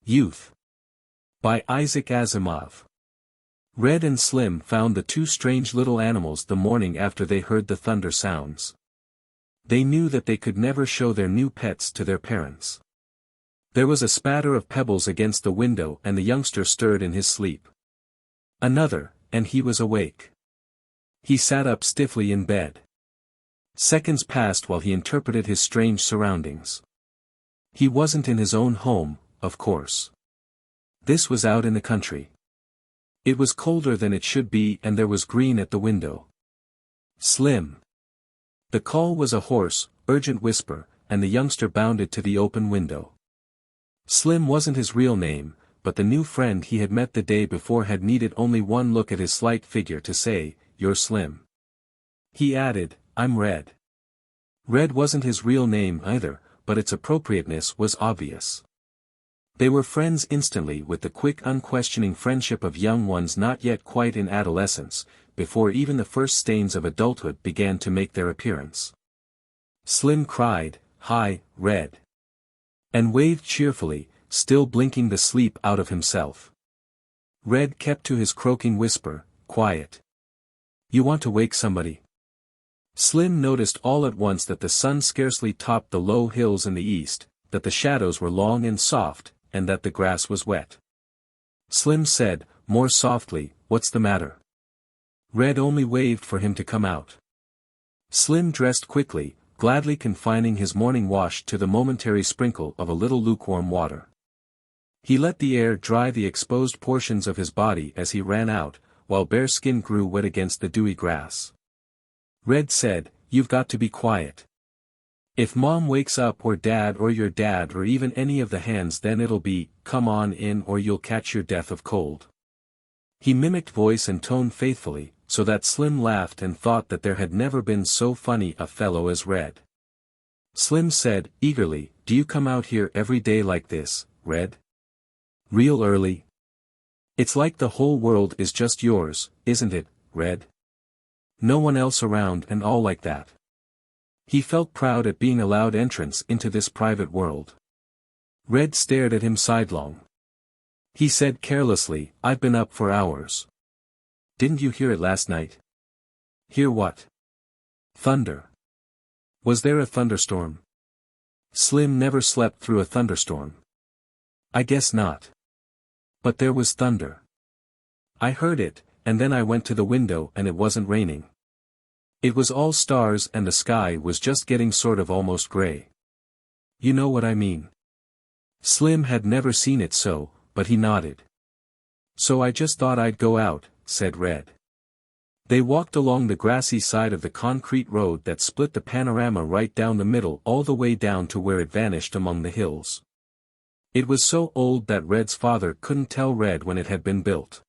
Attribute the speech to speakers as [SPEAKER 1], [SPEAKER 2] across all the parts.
[SPEAKER 1] Youth. By Isaac Asimov. Red and Slim found the two strange little animals the morning after they heard the thunder sounds. They knew that they could never show their new pets to their parents. There was a spatter of pebbles against the window and the youngster stirred in his sleep. Another, and he was awake. He sat up stiffly in bed. Seconds passed while he interpreted his strange surroundings. He wasn't in his own home, of course. This was out in the country. It was colder than it should be and there was green at the window. Slim. The call was a hoarse, urgent whisper, and the youngster bounded to the open window. Slim wasn't his real name, but the new friend he had met the day before had needed only one look at his slight figure to say, "You're Slim." He added, "I'm Red." Red wasn't his real name either, but its appropriateness was obvious. They were friends instantly with the quick unquestioning friendship of young ones not yet quite in adolescence, before even the first stains of adulthood began to make their appearance. Slim cried, "Hi, Red," and waved cheerfully, still blinking the sleep out of himself. Red kept to his croaking whisper, "Quiet. You want to wake somebody?" Slim noticed all at once that the sun scarcely topped the low hills in the east, that the shadows were long and soft, and that the grass was wet. Slim said, more softly, "What's the matter?" Red only waved for him to come out. Slim dressed quickly, gladly confining his morning wash to the momentary sprinkle of a little lukewarm water. He let the air dry the exposed portions of his body as he ran out, while bare skin grew wet against the dewy grass. Red said, "You've got to be quiet. If Mom wakes up or Dad or your dad or even any of the hands then it'll be, 'Come on in or you'll catch your death of cold.'" He mimicked voice and tone faithfully, so that Slim laughed and thought that there had never been so funny a fellow as Red. Slim said, eagerly, "Do you come out here every day like this, Red? Real early? It's like the whole world is just yours, isn't it, Red? No one else around and all like that." He felt proud at being allowed entrance into this private world. Red stared at him sidelong. He said carelessly, "I've been up for hours." "Didn't you hear it last night?" "Hear what?" "Thunder." "Was there a thunderstorm?" Slim never slept through a thunderstorm. "I guess not. But there was thunder. I heard it, and then I went to the window and it wasn't raining. It was all stars and the sky was just getting sort of almost gray. You know what I mean?" Slim had never seen it so, but he nodded. "So I just thought I'd go out," said Red. They walked along the grassy side of the concrete road that split the panorama right down the middle all the way down to where it vanished among the hills. It was so old that Red's father couldn't tell Red when it had been built.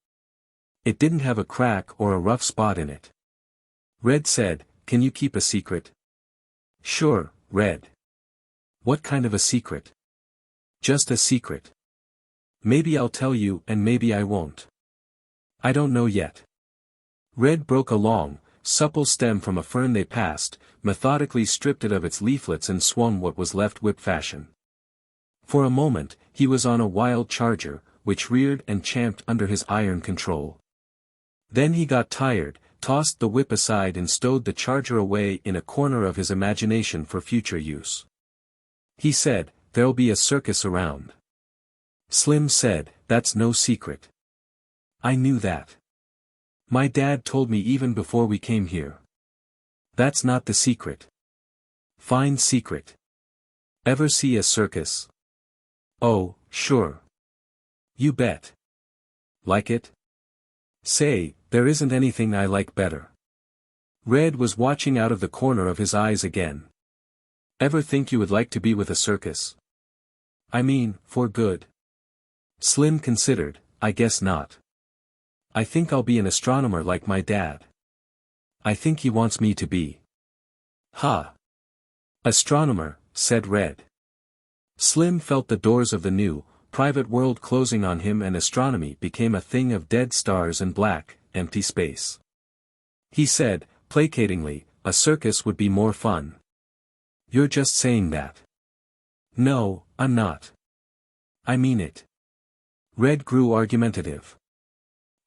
[SPEAKER 1] It didn't have a crack or a rough spot in it. Red said, "Can you keep a secret?" "Sure, Red." "What kind of a secret?" "Just a secret. Maybe I'll tell you and maybe I won't. I don't know yet." Red broke a long, supple stem from a fern they passed, methodically stripped it of its leaflets and swung what was left whip fashion. For a moment, he was on a wild charger, which reared and champed under his iron control. Then he got tired, tossed the whip aside and stowed the charger away in a corner of his imagination for future use. He said, "There'll be a circus around." Slim said, "That's no secret. I knew that. My dad told me even before we came here." "That's not the secret." "Fine secret. Ever see a circus?" "Oh, sure. You bet. Like it?" "Say, there isn't anything I like better." Red was watching out of the corner of his eyes again. "Ever think you would like to be with a circus? I mean, for good?" Slim considered, "I guess not. I think I'll be an astronomer like my dad. I think he wants me to be." "Ha! Astronomer," said Red. Slim felt the doors of the new, private world closing on him and astronomy became a thing of dead stars and black, empty space. He said, placatingly, "A circus would be more fun." "You're just saying that." "No, I'm not. I mean it. Red grew argumentative.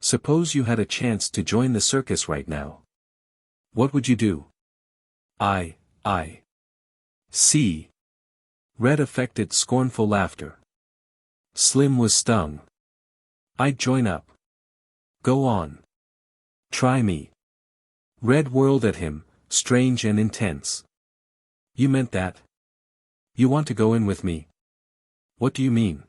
[SPEAKER 1] Suppose you had a chance to join the circus right now. What would you do? I see. Red affected scornful laughter. Slim was stung. I'd join up. Go on. Try me. Red whirled at him, strange and intense. You meant that? You want to go in with me? What do you mean?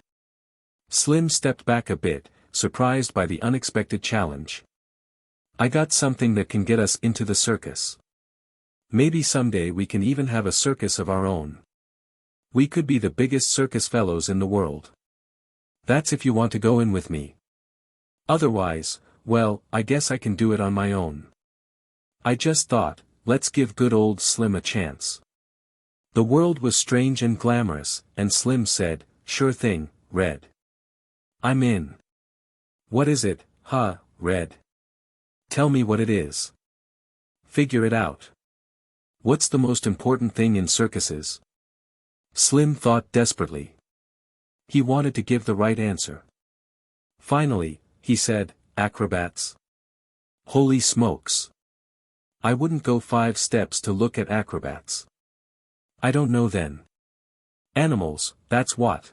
[SPEAKER 1] Slim stepped back a bit, surprised by the unexpected challenge. I got something that can get us into the circus. Maybe someday we can even have a circus of our own. We could be the biggest circus fellows in the world. That's if you want to go in with me. Otherwise, well, I guess I can do it on my own. I just thought, let's give good old Slim a chance. The world was strange and glamorous, and Slim said, sure thing, Red. I'm in. What is it, Red? Tell me what it is. Figure it out. What's the most important thing in circuses? Slim thought desperately. He wanted to give the right answer. Finally, he said, acrobats. Holy smokes. I wouldn't go 5 steps to look at acrobats. I don't know then. Animals, that's what.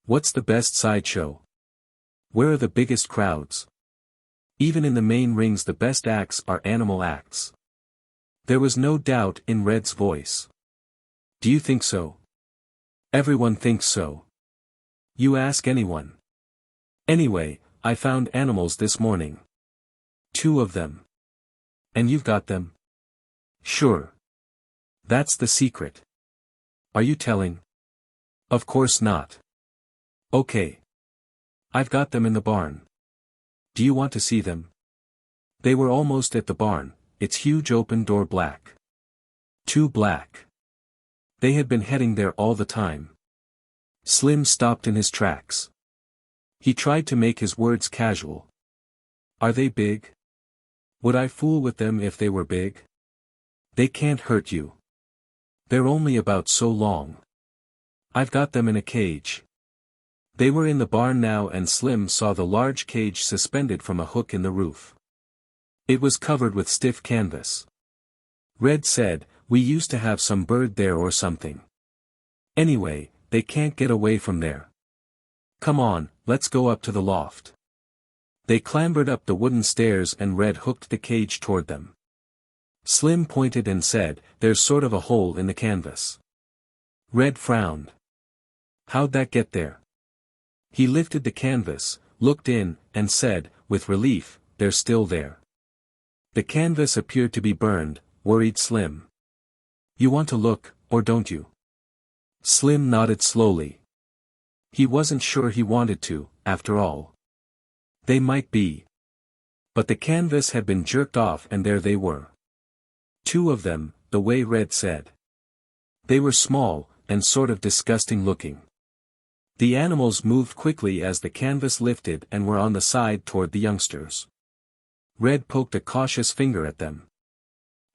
[SPEAKER 1] What's the best sideshow? Where are the biggest crowds? Even in the main rings the best acts are animal acts. There was no doubt in Red's voice. Do you think so? Everyone thinks so. You ask anyone. Anyway, I found animals this morning. 2 of them. And you've got them? Sure. That's the secret. Are you telling? Of course not. Okay. I've got them in the barn. Do you want to see them? They were almost at the barn, its huge open door black. Too black. They had been heading there all the time. Slim stopped in his tracks. He tried to make his words casual. Are they big? Would I fool with them if they were big? They can't hurt you. They're only about so long. I've got them in a cage. They were in the barn now and Slim saw the large cage suspended from a hook in the roof. It was covered with stiff canvas. Red said, we used to have some bird there or something. Anyway, they can't get away from there. Come on, let's go up to the loft. They clambered up the wooden stairs and Red hooked the cage toward them. Slim pointed and said, there's sort of a hole in the canvas. Red frowned. How'd that get there? He lifted the canvas, looked in, and said, with relief, they're still there. The canvas appeared to be burned, worried Slim. You want to look, or don't you? Slim nodded slowly. He wasn't sure he wanted to, after all. They might be. But the canvas had been jerked off and there they were. 2 of them, the way Red said. They were small, and sort of disgusting looking. The animals moved quickly as the canvas lifted and were on the side toward the youngsters. Red poked a cautious finger at them.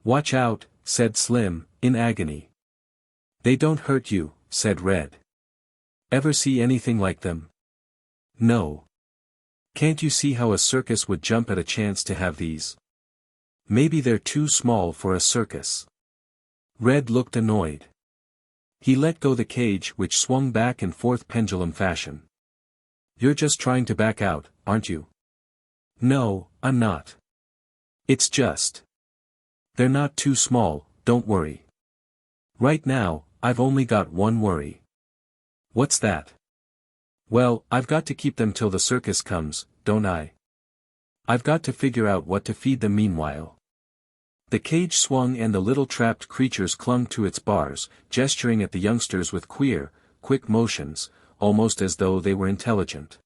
[SPEAKER 1] Watch out, said Slim, in agony. They don't hurt you, said Red. Ever see anything like them? No. Can't you see how a circus would jump at a chance to have these? Maybe they're too small for a circus. Red looked annoyed. He let go the cage which swung back and forth pendulum fashion. You're just trying to back out, aren't you? No, I'm not. It's just. They're not too small, don't worry. Right now, I've only got one worry. What's that? Well, I've got to keep them till the circus comes, don't I? I've got to figure out what to feed them meanwhile. The cage swung and the little trapped creatures clung to its bars, gesturing at the youngsters with queer, quick motions, almost as though they were intelligent.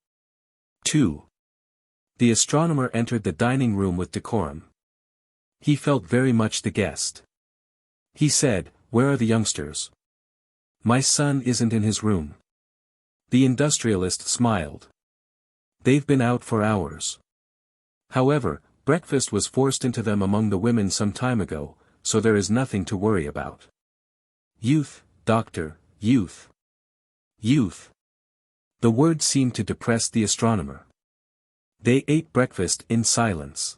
[SPEAKER 1] 2. The astronomer entered the dining room with decorum. He felt very much the guest. He said, where are the youngsters? My son isn't in his room. The industrialist smiled. They've been out for hours. However, breakfast was forced into them among the women some time ago, so there is nothing to worry about. Youth, doctor, youth. Youth. The word seemed to depress the astronomer. They ate breakfast in silence.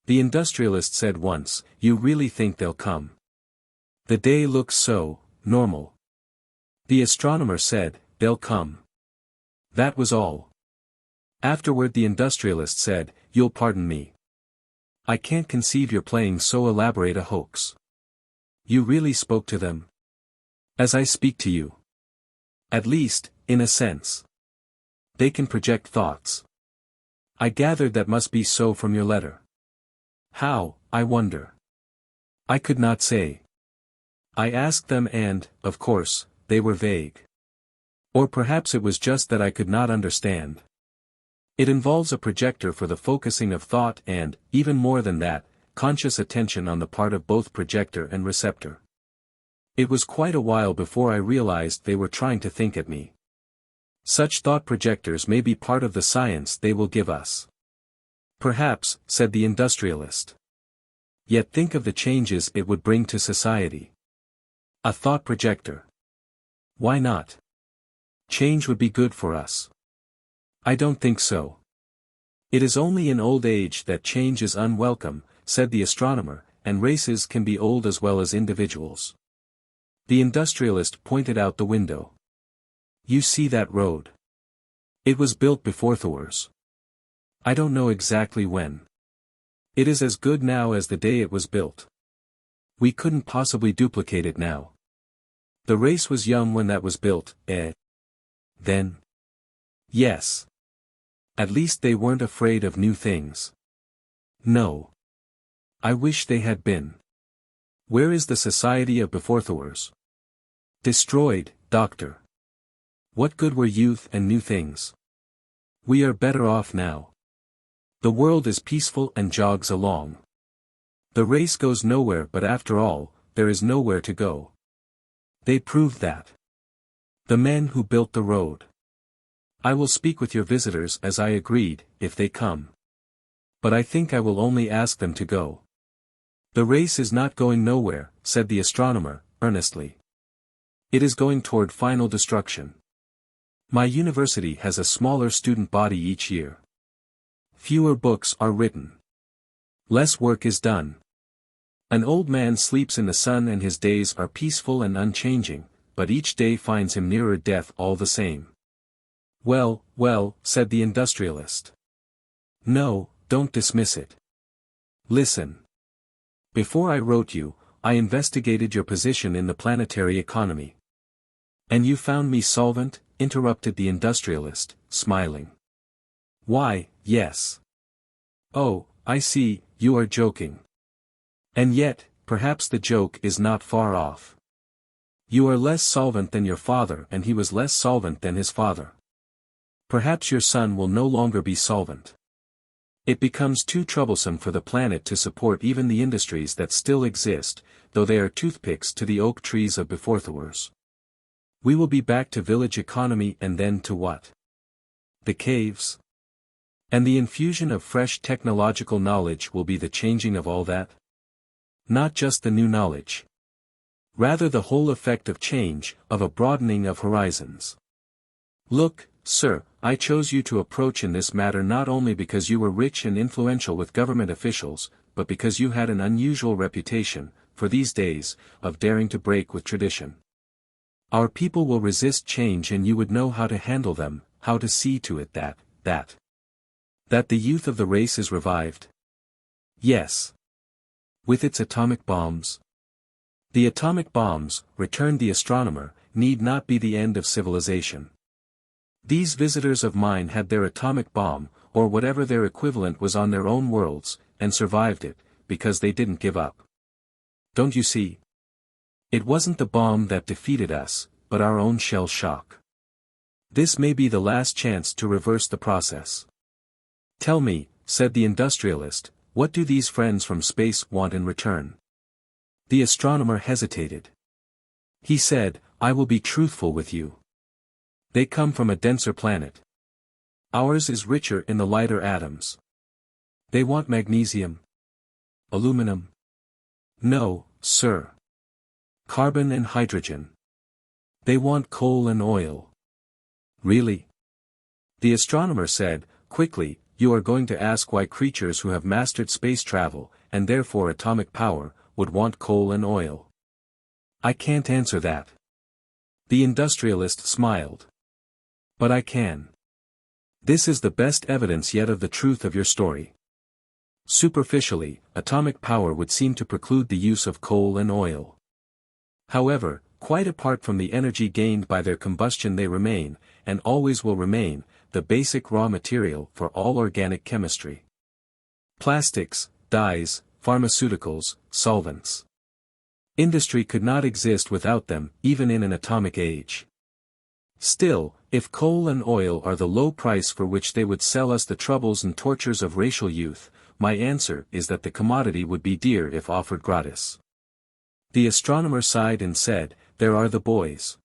[SPEAKER 1] The industrialist said once, "You really think they'll come? The day looks so normal." The astronomer said, "They'll come." That was all. Afterward the industrialist said, "You'll pardon me. I can't conceive you're playing so elaborate a hoax. You really spoke to them? As I speak to you. At least, in a sense. They can project thoughts. I gathered that must be so from your letter." "How, I wonder?" "I could not say. I asked them and, of course, they were vague. Or perhaps it was just that I could not understand. It involves a projector for the focusing of thought and, even more than that, conscious attention on the part of both projector and receptor. It was quite a while before I realized they were trying to think at me. Such thought projectors may be part of the science they will give us." "Perhaps," said the industrialist. "Yet think of the changes it would bring to society. A thought projector. Why not? Change would be good for us." "I don't think so. It is only in old age that change is unwelcome," said the astronomer, "and races can be old as well as individuals." The industrialist pointed out the window. "You see that road? It was built before VIII. I don't know exactly when. It is as good now as the day it was built. We couldn't possibly duplicate it now. The race was young when that was built, eh? Then? Yes. At least they weren't afraid of new things. No. I wish they had been. Where is the society of before VIII? Destroyed, doctor. What good were youth and new things? We are better off now. The world is peaceful and jogs along. The race goes nowhere, but after all, there is nowhere to go. They proved that. The men who built the road. I will speak with your visitors as I agreed, if they come. But I think I will only ask them to go." "The race is not going nowhere," said the astronomer, earnestly. "It is going toward final destruction. My university has a smaller student body each year. Fewer books are written. Less work is done. An old man sleeps in the sun and his days are peaceful and unchanging, but each day finds him nearer death all the same." "Well, well," said the industrialist. "No, don't dismiss it. Listen. Before I wrote you, I investigated your position in the planetary economy." "And you found me solvent?" interrupted the industrialist, smiling. "Why, yes." "Oh, I see, you are joking. And yet, perhaps the joke is not far off. You are less solvent than your father and he was less solvent than his father. Perhaps your son will no longer be solvent. It becomes too troublesome for the planet to support even the industries that still exist, though they are toothpicks to the oak trees of before VIII. We will be back to village economy and then to what? The caves? And the infusion of fresh technological knowledge will be the changing of all that? Not just the new knowledge. Rather the whole effect of change, of a broadening of horizons. Look, sir, I chose you to approach in this matter not only because you were rich and influential with government officials, but because you had an unusual reputation, for these days, of daring to break with tradition. Our people will resist change and you would know how to handle them, how to see to it that the youth of the race is revived. Yes. With its atomic bombs. The atomic bombs, returned the astronomer, need not be the end of civilization. These visitors of mine had their atomic bomb, or whatever their equivalent was on their own worlds, and survived it, because they didn't give up. Don't you see? It wasn't the bomb that defeated us, but our own shell shock. This may be the last chance to reverse the process. Tell me, said the industrialist, what do these friends from space want in return? The astronomer hesitated. He said, I will be truthful with you. They come from a denser planet. Ours is richer in the lighter atoms. They want magnesium. Aluminum. No, sir. Carbon and hydrogen. They want coal and oil. Really? The astronomer said, quickly, you are going to ask why creatures who have mastered space travel, and therefore atomic power, would want coal and oil. I can't answer that. The industrialist smiled. But I can. This is the best evidence yet of the truth of your story. Superficially, atomic power would seem to preclude the use of coal and oil. However, quite apart from the energy gained by their combustion, they remain, and always will remain, the basic raw material for all organic chemistry. Plastics, dyes, pharmaceuticals, solvents. Industry could not exist without them, even in an atomic age. Still, if coal and oil are the low price for which they would sell us the troubles and tortures of racial youth, my answer is that the commodity would be dear if offered gratis. The astronomer sighed and said, there are the boys.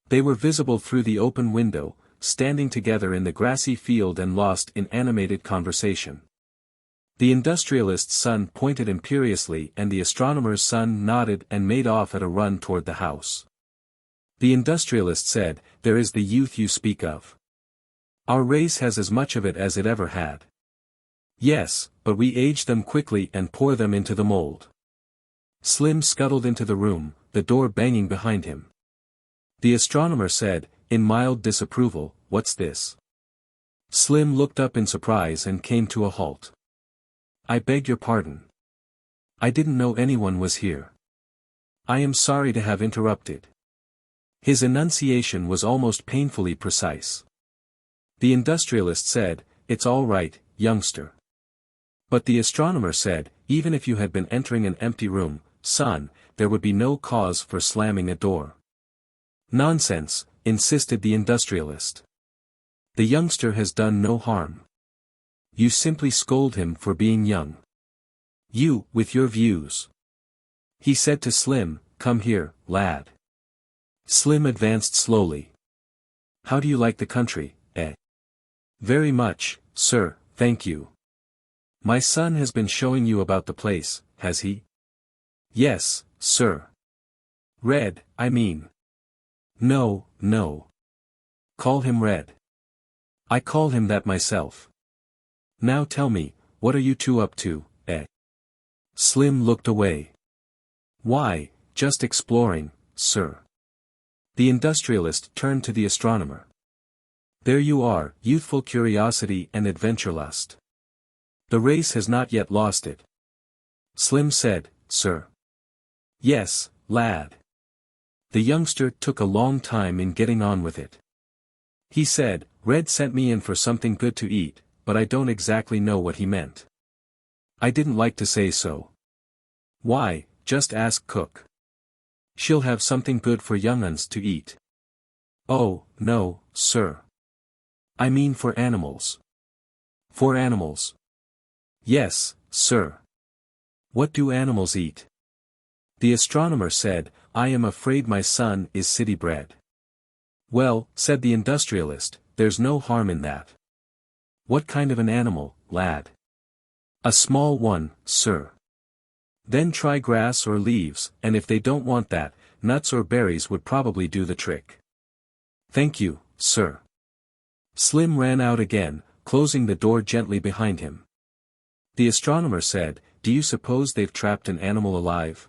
[SPEAKER 1] They were visible through the open window, standing together in the grassy field and lost in animated conversation. The industrialist's son pointed imperiously and the astronomer's son nodded and made off at a run toward the house. The industrialist said, there is the youth you speak of. Our race has as much of it as it ever had. Yes, but we age them quickly and pour them into the mold. Slim scuttled into the room, the door banging behind him. The astronomer said, in mild disapproval, what's this? Slim looked up in surprise and came to a halt. I beg your pardon. I didn't know anyone was here. I am sorry to have interrupted. His enunciation was almost painfully precise. The industrialist said, it's all right, youngster. But the astronomer said, even if you had been entering an empty room, son, there would be no cause for slamming a door. Nonsense, insisted the industrialist. The youngster has done no harm. You simply scold him for being young. You, with your views. He said to Slim, come here, lad. Slim advanced slowly. How do you like the country, eh? Very much, sir, thank you. My son has been showing you about the place, has he? Yes, sir. Red, I mean. No, no. Call him Red. I call him that myself. Now tell me, what are you two up to, eh? Slim looked away. Why, just exploring, sir. The industrialist turned to the astronomer. There you are, youthful curiosity and adventure lust. The race has not yet lost it. Slim said, sir. Yes, lad. The youngster took a long time in getting on with it. He said, Red sent me in for something good to eat, but I don't exactly know what he meant. I didn't like to say so. Why, just ask cook. She'll have something good for young uns to eat. Oh, no, sir. I mean for animals. For animals. Yes, sir. What do animals eat? The astronomer said, I am afraid my son is city bred. Well, said the industrialist, there's no harm in that. What kind of an animal, lad? A small one, sir. Then try grass or leaves, and if they don't want that, nuts or berries would probably do the trick. Thank you, sir. Slim ran out again, closing the door gently behind him. The astronomer said, do you suppose they've trapped an animal alive?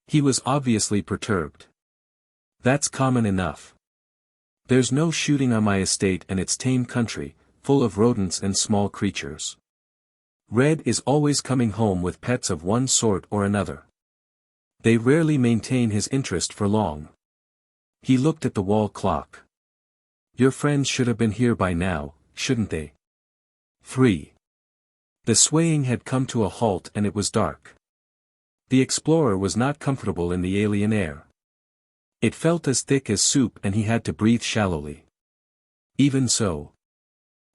[SPEAKER 1] He was obviously perturbed. That's common enough. There's no shooting on my estate and its tame country, full of rodents and small creatures. Red is always coming home with pets of one sort or another. They rarely maintain his interest for long. He looked at the wall clock. Your friends should have been here by now, shouldn't they? 3. The swaying had come to a halt and it was dark. The explorer was not comfortable in the alien air. It felt as thick as soup and he had to breathe shallowly. Even so.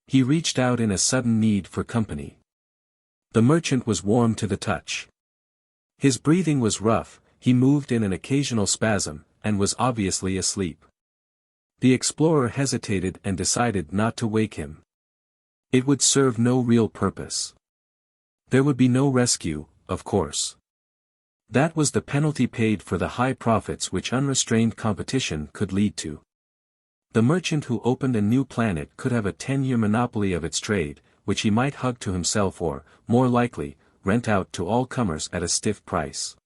[SPEAKER 1] He reached out in a sudden need for company. The merchant was warm to the touch. His breathing was rough, he moved in an occasional spasm, and was obviously asleep. The explorer hesitated and decided not to wake him. It would serve no real purpose. There would be no rescue, of course. That was the penalty paid for the high profits which unrestrained competition could lead to. The merchant who opened a new planet could have a 10-year monopoly of its trade, which he might hug to himself or, more likely, rent out to all comers at a stiff price.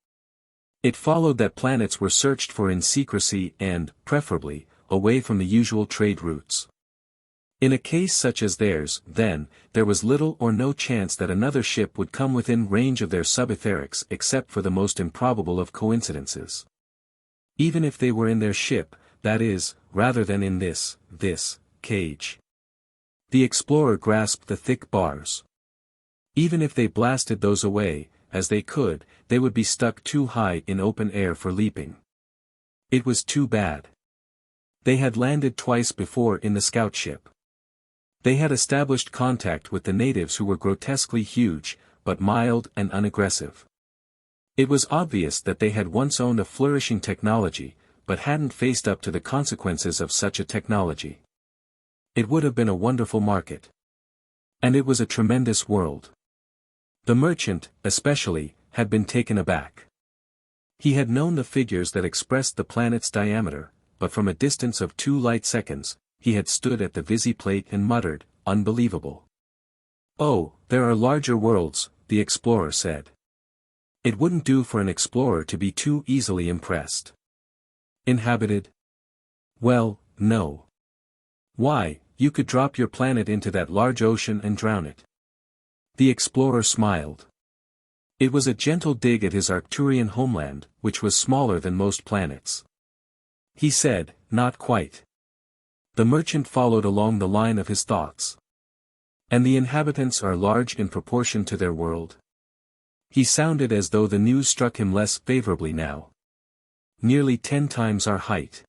[SPEAKER 1] It followed that planets were searched for in secrecy and, preferably, away from the usual trade routes. In a case such as theirs, then, there was little or no chance that another ship would come within range of their subetherics except for the most improbable of coincidences. Even if they were in their ship, that is, rather than in this cage. The explorer grasped the thick bars. Even if they blasted those away, as they could, they would be stuck too high in open air for leaping. It was too bad. They had landed twice before in the scout ship. They had established contact with the natives who were grotesquely huge, but mild and unaggressive. It was obvious that they had once owned a flourishing technology, but hadn't faced up to the consequences of such a technology. It would have been a wonderful market. And it was a tremendous world. The merchant, especially, had been taken aback. He had known the figures that expressed the planet's diameter, but from a distance of 2 light seconds, he had stood at the visiplate and muttered, "Unbelievable." "Oh, there are larger worlds," the explorer said. It wouldn't do for an explorer to be too easily impressed. Inhabited? Well, no. Why, you could drop your planet into that large ocean and drown it. The explorer smiled. It was a gentle dig at his Arcturian homeland, which was smaller than most planets. He said, "Not quite." The merchant followed along the line of his thoughts. "And the inhabitants are large in proportion to their world?" He sounded as though the news struck him less favorably now. "Nearly 10 times our height."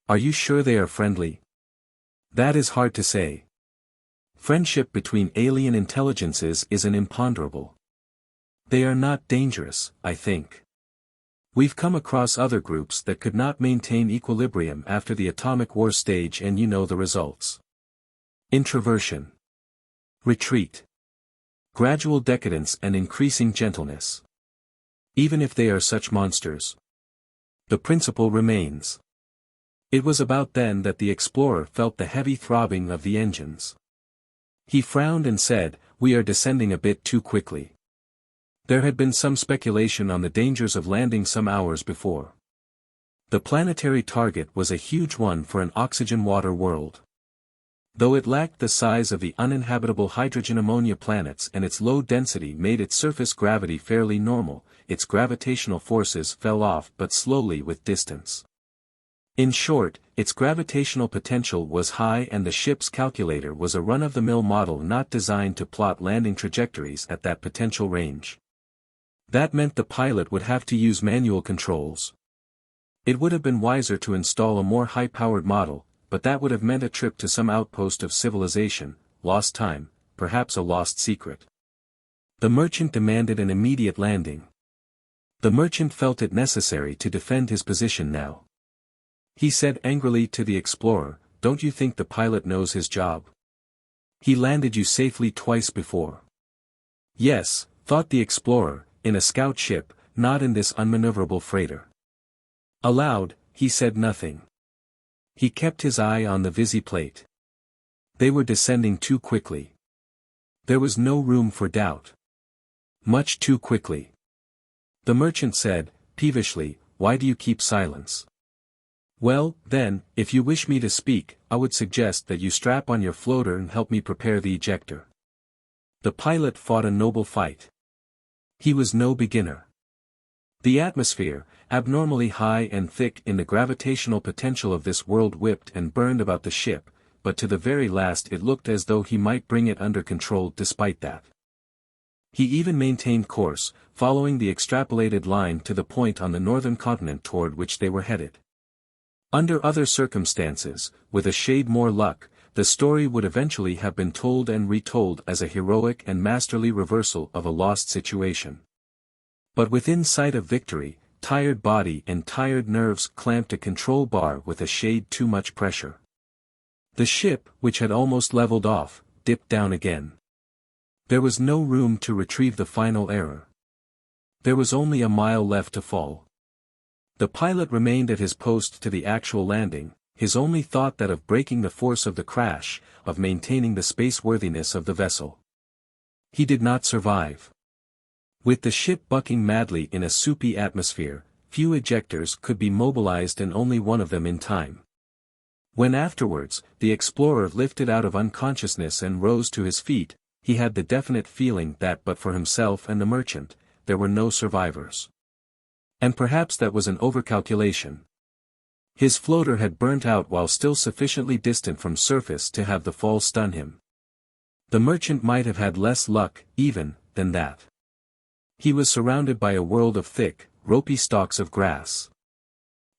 [SPEAKER 1] "Are you sure they are friendly?" "That is hard to say. Friendship between alien intelligences is an imponderable. They are not dangerous, I think. We've come across other groups that could not maintain equilibrium after the atomic war stage, and you know the results. Introversion. Retreat. Gradual decadence and increasing gentleness. Even if they are such monsters, the principle remains." It was about then that the explorer felt the heavy throbbing of the engines. He frowned and said, "We are descending a bit too quickly." There had been some speculation on the dangers of landing some hours before. The planetary target was a huge one for an oxygen-water world. Though it lacked the size of the uninhabitable hydrogen-ammonia planets and its low density made its surface gravity fairly normal, its gravitational forces fell off but slowly with distance. In short, its gravitational potential was high, and the ship's calculator was a run-of-the-mill model not designed to plot landing trajectories at that potential range. That meant the pilot would have to use manual controls. It would have been wiser to install a more high-powered model, but that would have meant a trip to some outpost of civilization, lost time, perhaps a lost secret. The merchant demanded an immediate landing. The merchant felt it necessary to defend his position now. He said angrily to the explorer, "Don't you think the pilot knows his job? He landed you safely twice before." "Yes," thought the explorer, "in a scout ship, not in this unmaneuverable freighter." Aloud, he said nothing. He kept his eye on the visiplate. They were descending too quickly. There was no room for doubt. Much too quickly. The merchant said, peevishly, "Why do you keep silence?" "Well, then, if you wish me to speak, I would suggest that you strap on your floater and help me prepare the ejector." The pilot fought a noble fight. He was no beginner. The atmosphere, abnormally high and thick in the gravitational potential of this world, whipped and burned about the ship, but to the very last it looked as though he might bring it under control despite that. He even maintained course, following the extrapolated line to the point on the northern continent toward which they were headed. Under other circumstances, with a shade more luck, the story would eventually have been told and retold as a heroic and masterly reversal of a lost situation. But within sight of victory, tired body and tired nerves clamped a control bar with a shade too much pressure. The ship, which had almost leveled off, dipped down again. There was no room to retrieve the final error. There was only a mile left to fall. The pilot remained at his post to the actual landing, his only thought that of breaking the force of the crash, of maintaining the spaceworthiness of the vessel. He did not survive. With the ship bucking madly in a soupy atmosphere, few ejectors could be mobilized and only one of them in time. When afterwards, the explorer lifted out of unconsciousness and rose to his feet, he had the definite feeling that but for himself and the merchant, there were no survivors. And perhaps that was an overcalculation. His floater had burnt out while still sufficiently distant from surface to have the fall stun him. The merchant might have had less luck, even, than that. He was surrounded by a world of thick, ropey stalks of grass.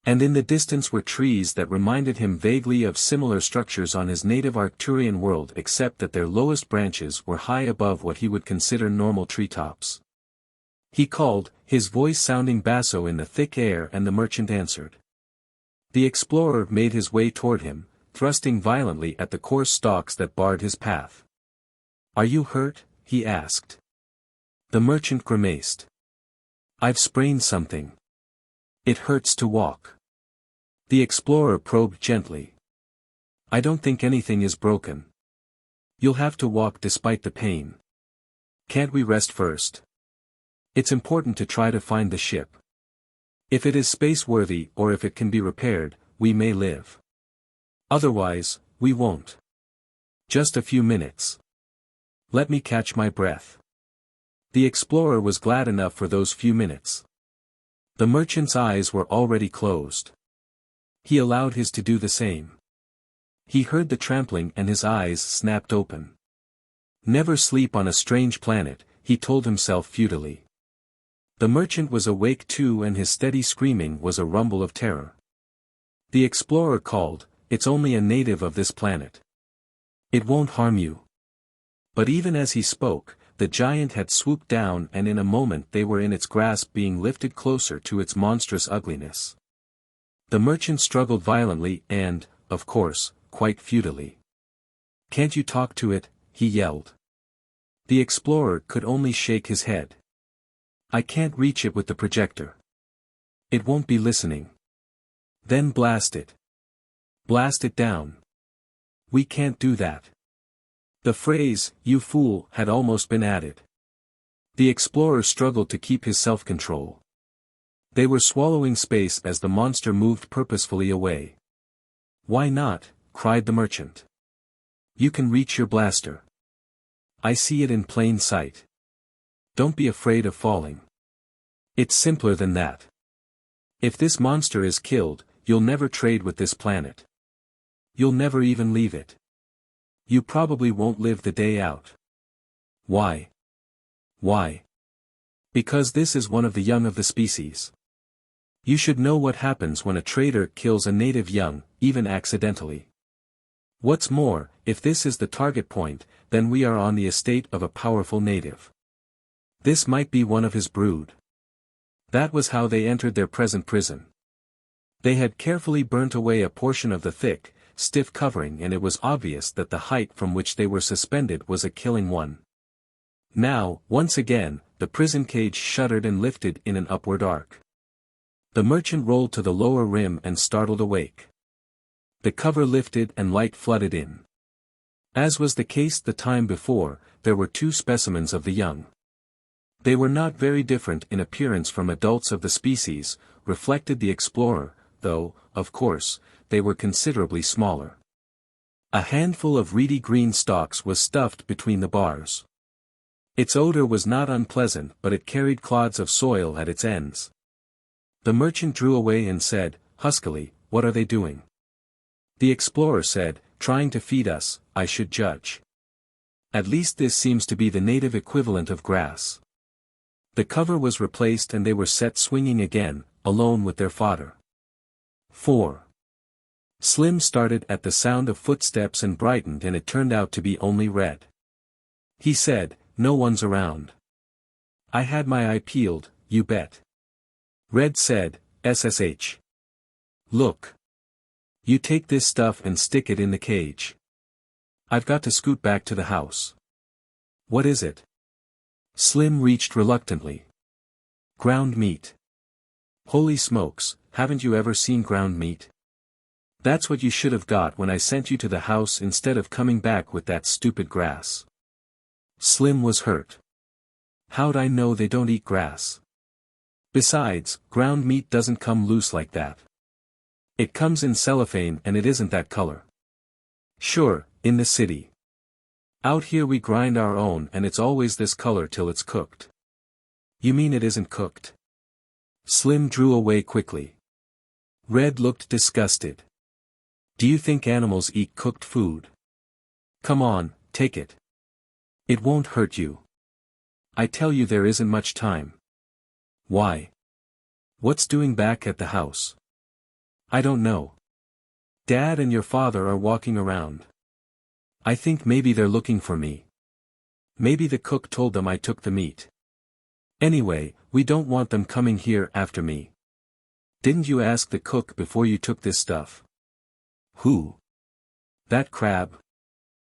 [SPEAKER 1] And in the distance were trees that reminded him vaguely of similar structures on his native Arcturian world, except that their lowest branches were high above what he would consider normal treetops. He called, his voice sounding basso in the thick air, and the merchant answered. The explorer made his way toward him, thrusting violently at the coarse stalks that barred his path. "Are you hurt?" he asked. The merchant grimaced. "I've sprained something. It hurts to walk." The explorer probed gently. "I don't think anything is broken. You'll have to walk despite the pain. Can't we rest first? It's important to try to find the ship. If it is space-worthy or if it can be repaired, we may live. Otherwise, we won't. Just a few minutes. Let me catch my breath." The explorer was glad enough for those few minutes. The merchant's eyes were already closed. He allowed his to do the same. He heard the trampling and his eyes snapped open. Never sleep on a strange planet, he told himself futilely. The merchant was awake too, and his steady screaming was a rumble of terror. The explorer called, "It's only a native of this planet. It won't harm you." But even as he spoke, the giant had swooped down, and in a moment they were in its grasp, being lifted closer to its monstrous ugliness. The merchant struggled violently and, of course, quite futilely. "Can't you talk to it?" he yelled. The explorer could only shake his head. "I can't reach it with the projector. It won't be listening." "Then blast it. Blast it down." "We can't do that." The phrase, "you fool," had almost been added. The explorer struggled to keep his self-control. They were swallowing space as the monster moved purposefully away. "Why not?" cried the merchant. "You can reach your blaster. I see it in plain sight. Don't be afraid of falling. It's simpler than that. If this monster is killed, you'll never trade with this planet. You'll never even leave it. You probably won't live the day out." "Why?" "Why? Because this is one of the young of the species. You should know what happens when a trader kills a native young, even accidentally. What's more, if this is the target point, then we are on the estate of a powerful native. This might be one of his brood." That was how they entered their present prison. They had carefully burnt away a portion of the thick, stiff covering, and it was obvious that the height from which they were suspended was a killing one. Now, once again, the prison cage shuddered and lifted in an upward arc. The merchant rolled to the lower rim and startled awake. The cover lifted and light flooded in. As was the case the time before, there were two specimens of the young. They were not very different in appearance from adults of the species, reflected the explorer, though, of course, they were considerably smaller. A handful of reedy green stalks was stuffed between the bars. Its odor was not unpleasant, but it carried clods of soil at its ends. The merchant drew away and said, huskily, "What are they doing?" The explorer said, "Trying to feed us, I should judge. At least this seems to be the native equivalent of grass." The cover was replaced and they were set swinging again, alone with their fodder. 4. Slim started at the sound of footsteps and brightened, and it turned out to be only Red. He said, "No one's around." "I had my eye peeled, you bet." Red said, "SSH. Look. You take this stuff and stick it in the cage. I've got to scoot back to the house." "What is it?" Slim reached reluctantly. "Ground meat." "Holy smokes, haven't you ever seen ground meat?" That's what you should have got when I sent you to the house instead of coming back with that stupid grass. Slim was hurt. How'd I know they don't eat grass? Besides, ground meat doesn't come loose like that. It comes in cellophane and it isn't that color. Sure, in the city. Out here we grind our own and it's always this color till it's cooked. You mean it isn't cooked? Slim drew away quickly. Red looked disgusted. Do you think animals eat cooked food? Come on, take it. It won't hurt you. I tell you there isn't much time. Why? What's doing back at the house? I don't know. Dad and your father are walking around. I think maybe they're looking for me. Maybe the cook told them I took the meat. Anyway, we don't want them coming here after me. Didn't you ask the cook before you took this stuff? Who? That crab?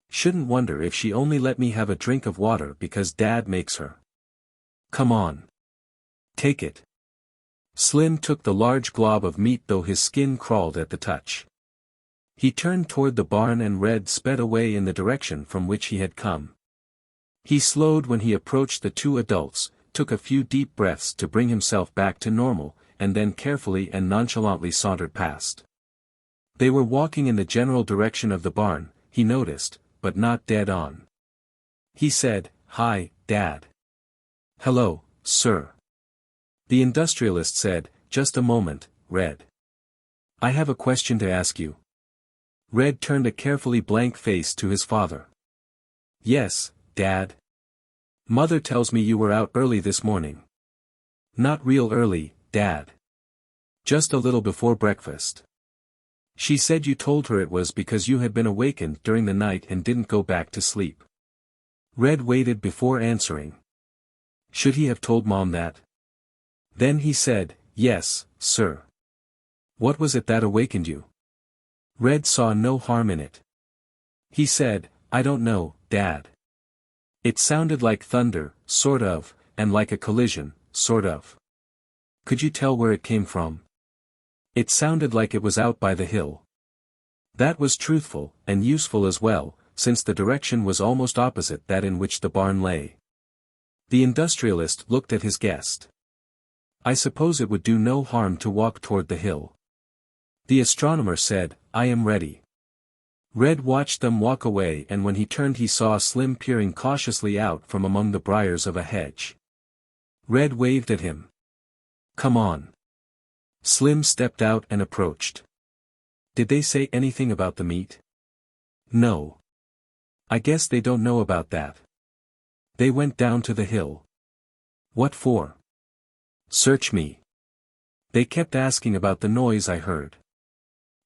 [SPEAKER 1] Shouldn't wonder if she only let me have a drink of water because Dad makes her. Come on. Take it. Slim took the large glob of meat though his skin crawled at the touch. He turned toward the barn and Red sped away in the direction from which he had come. He slowed when he approached the two adults, took a few deep breaths to bring himself back to normal, and then carefully and nonchalantly sauntered past. They were walking in the general direction of the barn, he noticed, but not dead on. He said, "Hi, Dad." "Hello, sir." The industrialist said, "Just a moment, Red. I have a question to ask you." Red turned a carefully blank face to his father. "Yes, Dad. Mother tells me you were out early this morning." "Not real early, Dad. Just a little before breakfast. She said you told her it was because you had been awakened during the night and didn't go back to sleep." Red waited before answering. Should he have told Mom that? Then he said, "Yes, sir." "What was it that awakened you?" Red saw no harm in it. He said, "I don't know, Dad. It sounded like thunder, sort of, and like a collision, sort of." "Could you tell where it came from?" "It sounded like it was out by the hill." That was truthful, and useful as well, since the direction was almost opposite that in which the barn lay. The industrialist looked at his guest. "I suppose it would do no harm to walk toward the hill." The astronomer said, "I am ready." Red watched them walk away and when he turned he saw Slim peering cautiously out from among the briars of a hedge. Red waved at him. "Come on." Slim stepped out and approached. "Did they say anything about the meat?" "No. I guess they don't know about that. They went down to the hill." "What for?" "Search me. They kept asking about the noise I heard."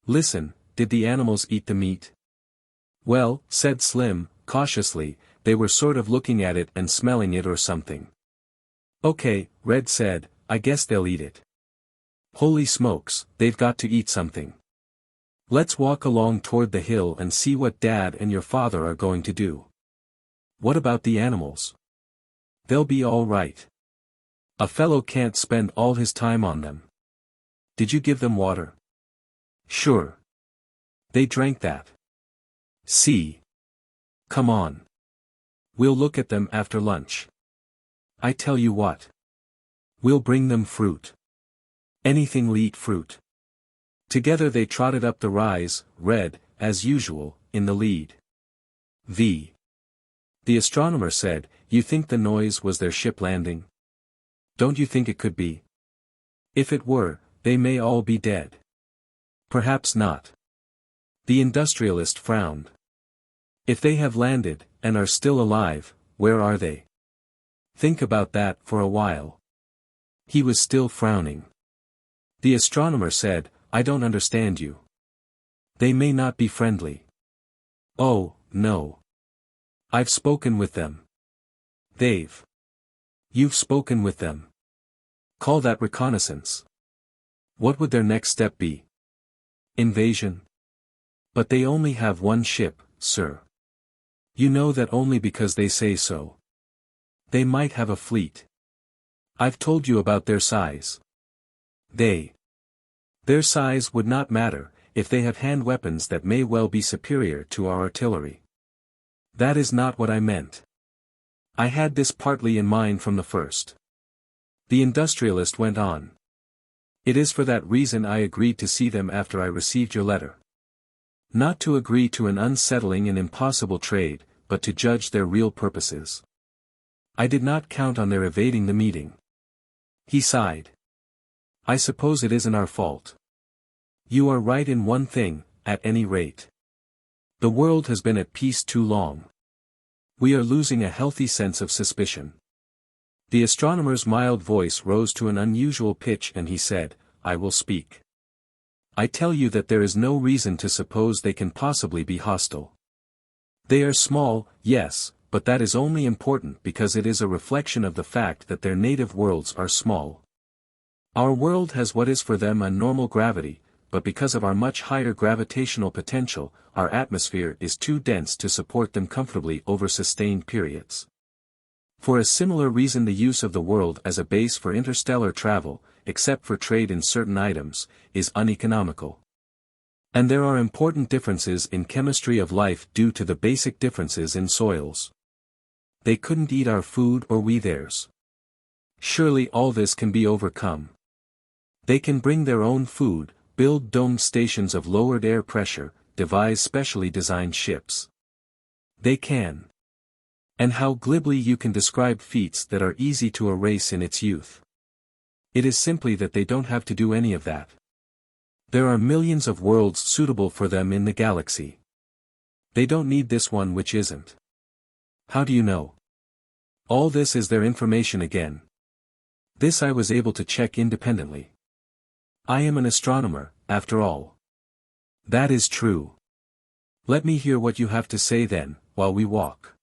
[SPEAKER 1] "Listen, did the animals eat the meat?" "Well," said Slim, cautiously, "they were sort of looking at it and smelling it or something." "Okay," Red said, "I guess they'll eat it. Holy smokes, they've got to eat something. Let's walk along toward the hill and see what Dad and your father are going to do." "What about the animals?" "They'll be all right. A fellow can't spend all his time on them." "Did you give them water?" "Sure. They drank that. See? Come on. We'll look at them after lunch. I tell you what. We'll bring them fruit. Anything'll eat fruit." Together they trotted up the rise, Red, as usual, in the lead. The astronomer said, "You think the noise was their ship landing? Don't you think it could be? If it were, they may all be dead." "Perhaps not." The industrialist frowned. "If they have landed, and are still alive, where are they? Think about that for a while." He was still frowning. The astronomer said, "I don't understand you. They may not be friendly." "Oh, no. I've spoken with them." You've spoken with them. Call that reconnaissance. What would their next step be? Invasion? But they only have one ship, sir. You know that only because they say so. They might have a fleet. I've told you about their size. Their size would not matter, if they have hand weapons that may well be superior to our artillery. That is not what I meant. I had this partly in mind from the first. The industrialist went on. It is for that reason I agreed to see them after I received your letter. Not to agree to an unsettling and impossible trade, but to judge their real purposes. I did not count on their evading the meeting. He sighed. I suppose it isn't our fault. You are right in one thing, at any rate. The world has been at peace too long. We are losing a healthy sense of suspicion. The astronomer's mild voice rose to an unusual pitch and he said, I will speak. I tell you that there is no reason to suppose they can possibly be hostile. They are small, yes, but that is only important because it is a reflection of the fact that their native worlds are small. Our world has what is for them a normal gravity, but because of our much higher gravitational potential, our atmosphere is too dense to support them comfortably over sustained periods. For a similar reason the use of the world as a base for interstellar travel, except for trade in certain items, is uneconomical. And there are important differences in chemistry of life due to the basic differences in soils. They couldn't eat our food or we theirs. Surely all this can be overcome. They can bring their own food, build domed stations of lowered air pressure, devise specially designed ships. They can. And how glibly you can describe feats that are easy to erase in its youth. It is simply that they don't have to do any of that. There are millions of worlds suitable for them in the galaxy. They don't need this one which isn't. How do you know? All this is their information again. This I was able to check independently. I am an astronomer, after all. That is true. Let me hear what you have to say then, while we walk.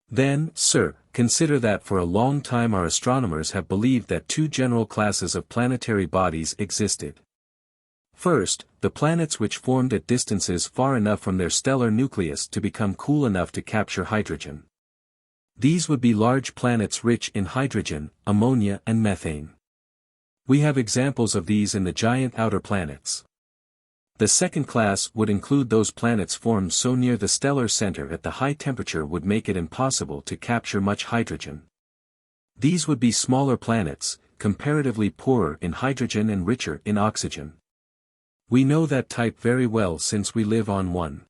[SPEAKER 1] Then, sir, consider that for a long time our astronomers have believed that two general classes of planetary bodies existed. First, the planets which formed at distances far enough from their stellar nucleus to become cool enough to capture hydrogen. These would be large planets rich in hydrogen, ammonia and methane. We have examples of these in the giant outer planets. The second class would include those planets formed so near the stellar center that the high temperature would make it impossible to capture much hydrogen. These would be smaller planets, comparatively poorer in hydrogen and richer in oxygen. We know that type very well since we live on one.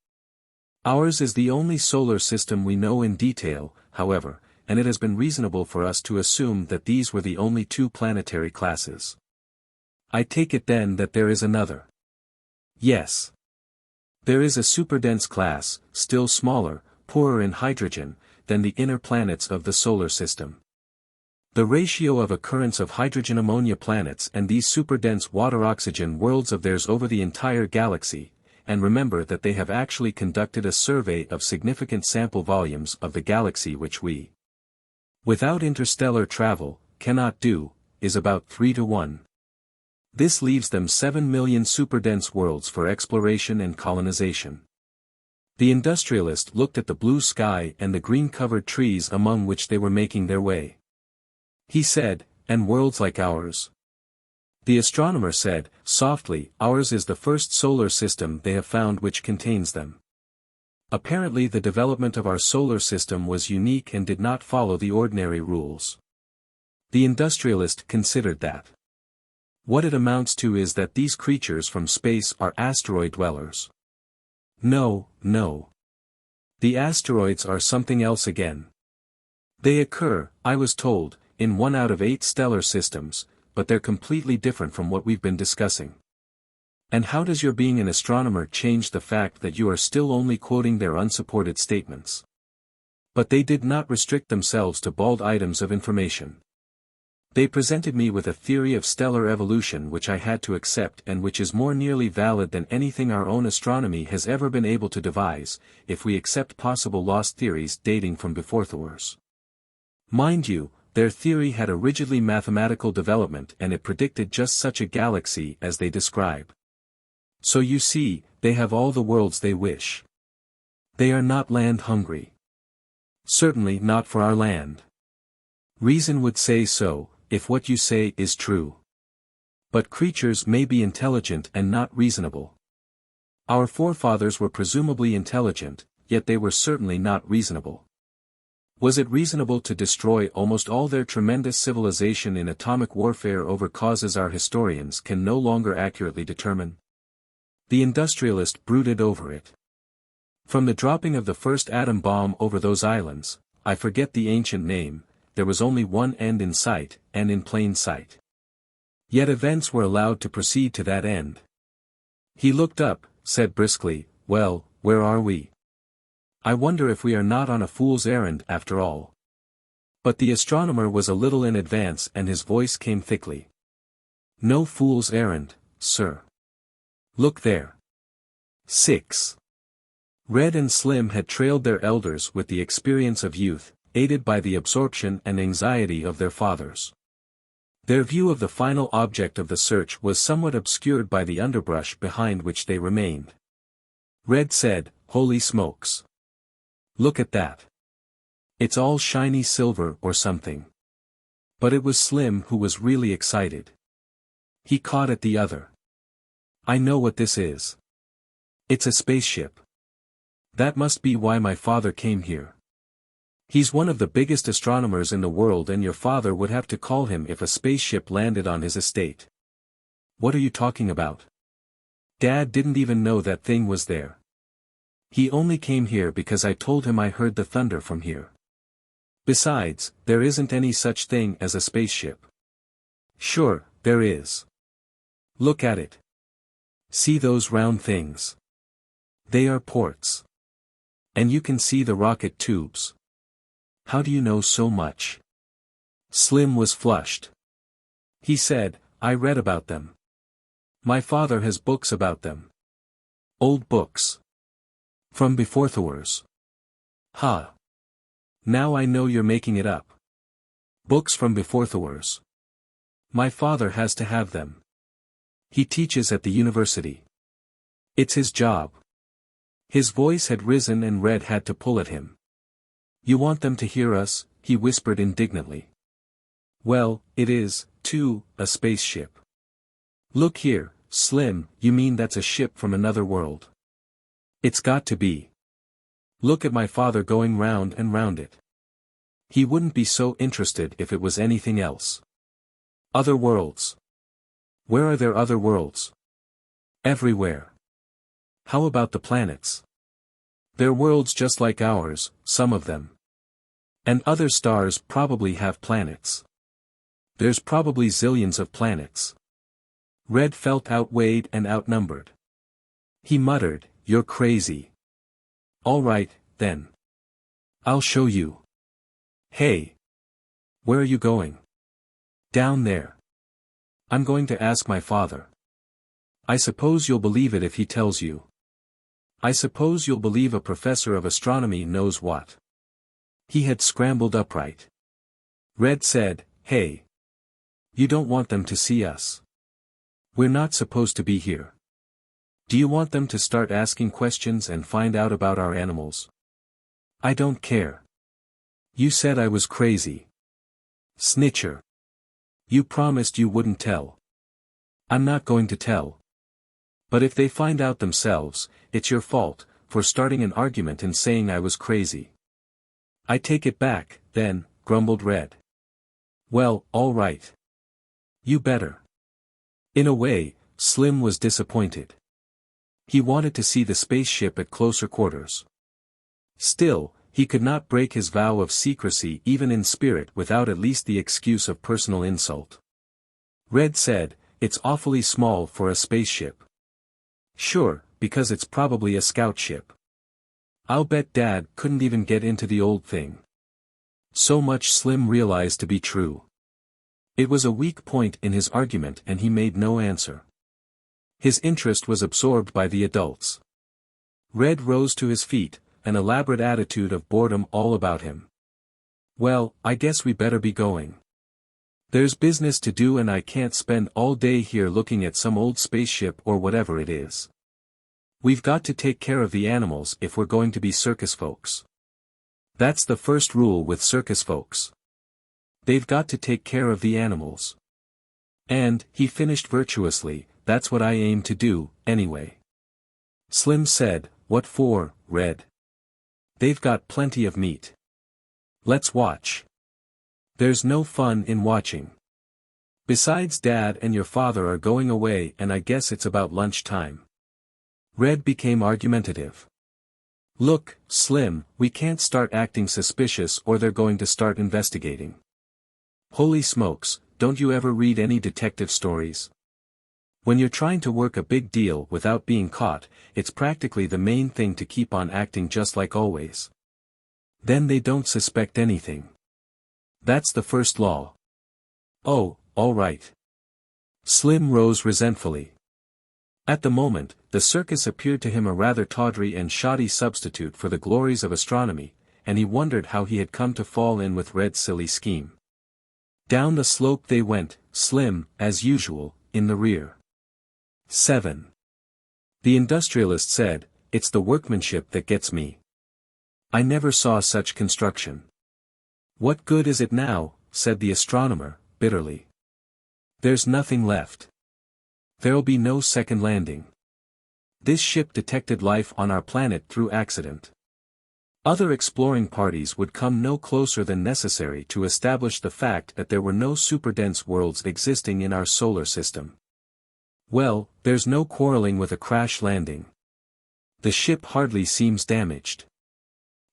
[SPEAKER 1] Ours is the only solar system we know in detail, however, and it has been reasonable for us to assume that these were the only two planetary classes. I take it then that there is another. Yes. There is a superdense class, still smaller, poorer in hydrogen, than the inner planets of the solar system. The ratio of occurrence of hydrogen-ammonia planets and these superdense water-oxygen worlds of theirs over the entire galaxy, and remember that they have actually conducted a survey of significant sample volumes of the galaxy which we, without interstellar travel, cannot do, is about 3 to 1. This leaves them 7 million superdense worlds for exploration and colonization. The industrialist looked at the blue sky and the green-covered trees among which they were making their way. He said, and worlds like ours? The astronomer said, softly, ours is the first solar system they have found which contains them. Apparently the development of our solar system was unique and did not follow the ordinary rules. The industrialist considered that. What it amounts to is that these creatures from space are asteroid dwellers. No, no. The asteroids are something else again. They occur, I was told, in 1 out of 8 stellar systems, but they're completely different from what we've been discussing. And how does your being an astronomer change the fact that you are still only quoting their unsupported statements? But they did not restrict themselves to bald items of information. They presented me with a theory of stellar evolution which I had to accept and which is more nearly valid than anything our own astronomy has ever been able to devise, if we accept possible lost theories dating from before Thor's. Mind you, their theory had a rigidly mathematical development and it predicted just such a galaxy as they describe. So you see, they have all the worlds they wish. They are not land hungry. Certainly not for our land. Reason would say so, if what you say is true. But creatures may be intelligent and not reasonable. Our forefathers were presumably intelligent, yet they were certainly not reasonable. Was it reasonable to destroy almost all their tremendous civilization in atomic warfare over causes our historians can no longer accurately determine? The industrialist brooded over it. From the dropping of the first atom bomb over those islands, I forget the ancient name, there was only one end in sight, and in plain sight. Yet events were allowed to proceed to that end. He looked up, said briskly, "Well, where are we? I wonder if we are not on a fool's errand after all." But the astronomer was a little in advance and his voice came thickly. "No fool's errand, sir. Look there." 6. Red and Slim had trailed their elders with the experience of youth, aided by the absorption and anxiety of their fathers. Their view of the final object of the search was somewhat obscured by the underbrush behind which they remained. Red said, "Holy smokes! Look at that. It's all shiny silver or something." But it was Slim who was really excited. He caught at the other. "I know what this is. It's a spaceship. That must be why my father came here. He's one of the biggest astronomers in the world and your father would have to call him if a spaceship landed on his estate." "What are you talking about? Dad didn't even know that thing was there. He only came here because I told him I heard the thunder from here. Besides, there isn't any such thing as a spaceship." "Sure, there is. Look at it. See those round things? They are ports. And you can see the rocket tubes." "How do you know so much?" Slim was flushed. He said, "I read about them. My father has books about them. Old books. From before the wars." "Ha. Now I know you're making it up. Books from before the wars. My father has to have them. He teaches at the university. It's his job." His voice had risen and Red had to pull at him. "You want them to hear us?" he whispered indignantly. "Well, it is, too, a spaceship. Look here, Slim, you mean that's a ship from another world? It's got to be. Look at my father going round and round it. He wouldn't be so interested if it was anything else. Other worlds. Where are there other worlds?" "Everywhere. How about the planets? They're worlds just like ours, some of them. And other stars probably have planets. There's probably zillions of planets." Red felt outweighed and outnumbered. He muttered, "You're crazy." "All right, then. I'll show you." "Hey. Where are you going?" "Down there. I'm going to ask my father. I suppose you'll believe it if he tells you. I suppose you'll believe a professor of astronomy knows what." He had scrambled upright. Red said, "Hey. You don't want them to see us. We're not supposed to be here. Do you want them to start asking questions and find out about our animals?" "I don't care. You said I was crazy. Snitcher. You promised you wouldn't tell." "I'm not going to tell. But if they find out themselves, it's your fault, for starting an argument and saying I was crazy." "I take it back, then," grumbled Red. "Well, all right. You better." In a way, Slim was disappointed. He wanted to see the spaceship at closer quarters. Still, he could not break his vow of secrecy even in spirit without at least the excuse of personal insult. Red said, "It's awfully small for a spaceship." "Sure, because it's probably a scout ship. I'll bet Dad couldn't even get into the old thing." So much Slim realized to be true. It was a weak point in his argument and he made no answer. His interest was absorbed by the adults. Red rose to his feet, an elaborate attitude of boredom all about him. "Well, I guess we better be going. There's business to do and I can't spend all day here looking at some old spaceship or whatever it is. We've got to take care of the animals if we're going to be circus folks. That's the first rule with circus folks. They've got to take care of the animals. And," he finished virtuously, "that's what I aim to do, anyway." Slim said, "What for, Red? They've got plenty of meat. Let's watch." "There's no fun in watching. Besides, Dad and your father are going away and I guess it's about lunch time." Red became argumentative. "Look, Slim, we can't start acting suspicious or they're going to start investigating. Holy smokes, don't you ever read any detective stories? When you're trying to work a big deal without being caught, it's practically the main thing to keep on acting just like always. Then they don't suspect anything. That's the first law." "Oh, all right." Slim rose resentfully. At the moment, the circus appeared to him a rather tawdry and shoddy substitute for the glories of astronomy, and he wondered how he had come to fall in with Red's silly scheme. Down the slope they went, Slim, as usual, in the rear. 7. The industrialist said, "It's the workmanship that gets me. I never saw such construction." "What good is it now?" said the astronomer, bitterly. "There's nothing left. There'll be no second landing. This ship detected life on our planet through accident. Other exploring parties would come no closer than necessary to establish the fact that there were no superdense worlds existing in our solar system. Well, there's no quarreling with a crash landing. The ship hardly seems damaged.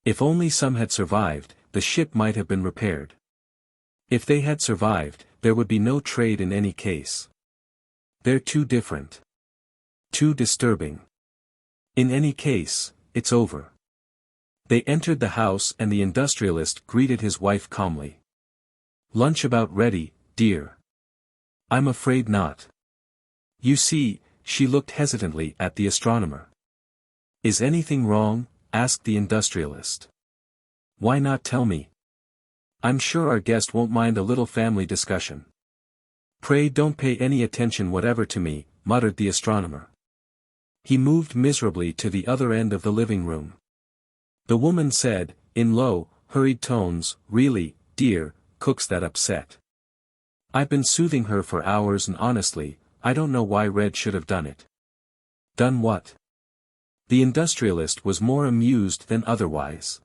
[SPEAKER 1] If only some had survived, the ship might have been repaired. If they had survived, there would be no trade in any case. They're too different. Too disturbing. In any case, it's over." They entered the house and the industrialist greeted his wife calmly. "Lunch about ready, dear?" "I'm afraid not. You see," she looked hesitantly at the astronomer. "Is anything wrong?" asked the industrialist. "Why not tell me? I'm sure our guest won't mind a little family discussion." "Pray don't pay any attention whatever to me," muttered the astronomer. He moved miserably to the other end of the living room. The woman said, in low, hurried tones, "Really, dear, Cook's that upset. I've been soothing her for hours and honestly, I don't know why Red should have done it." "Done what?" The industrialist was more amused than otherwise.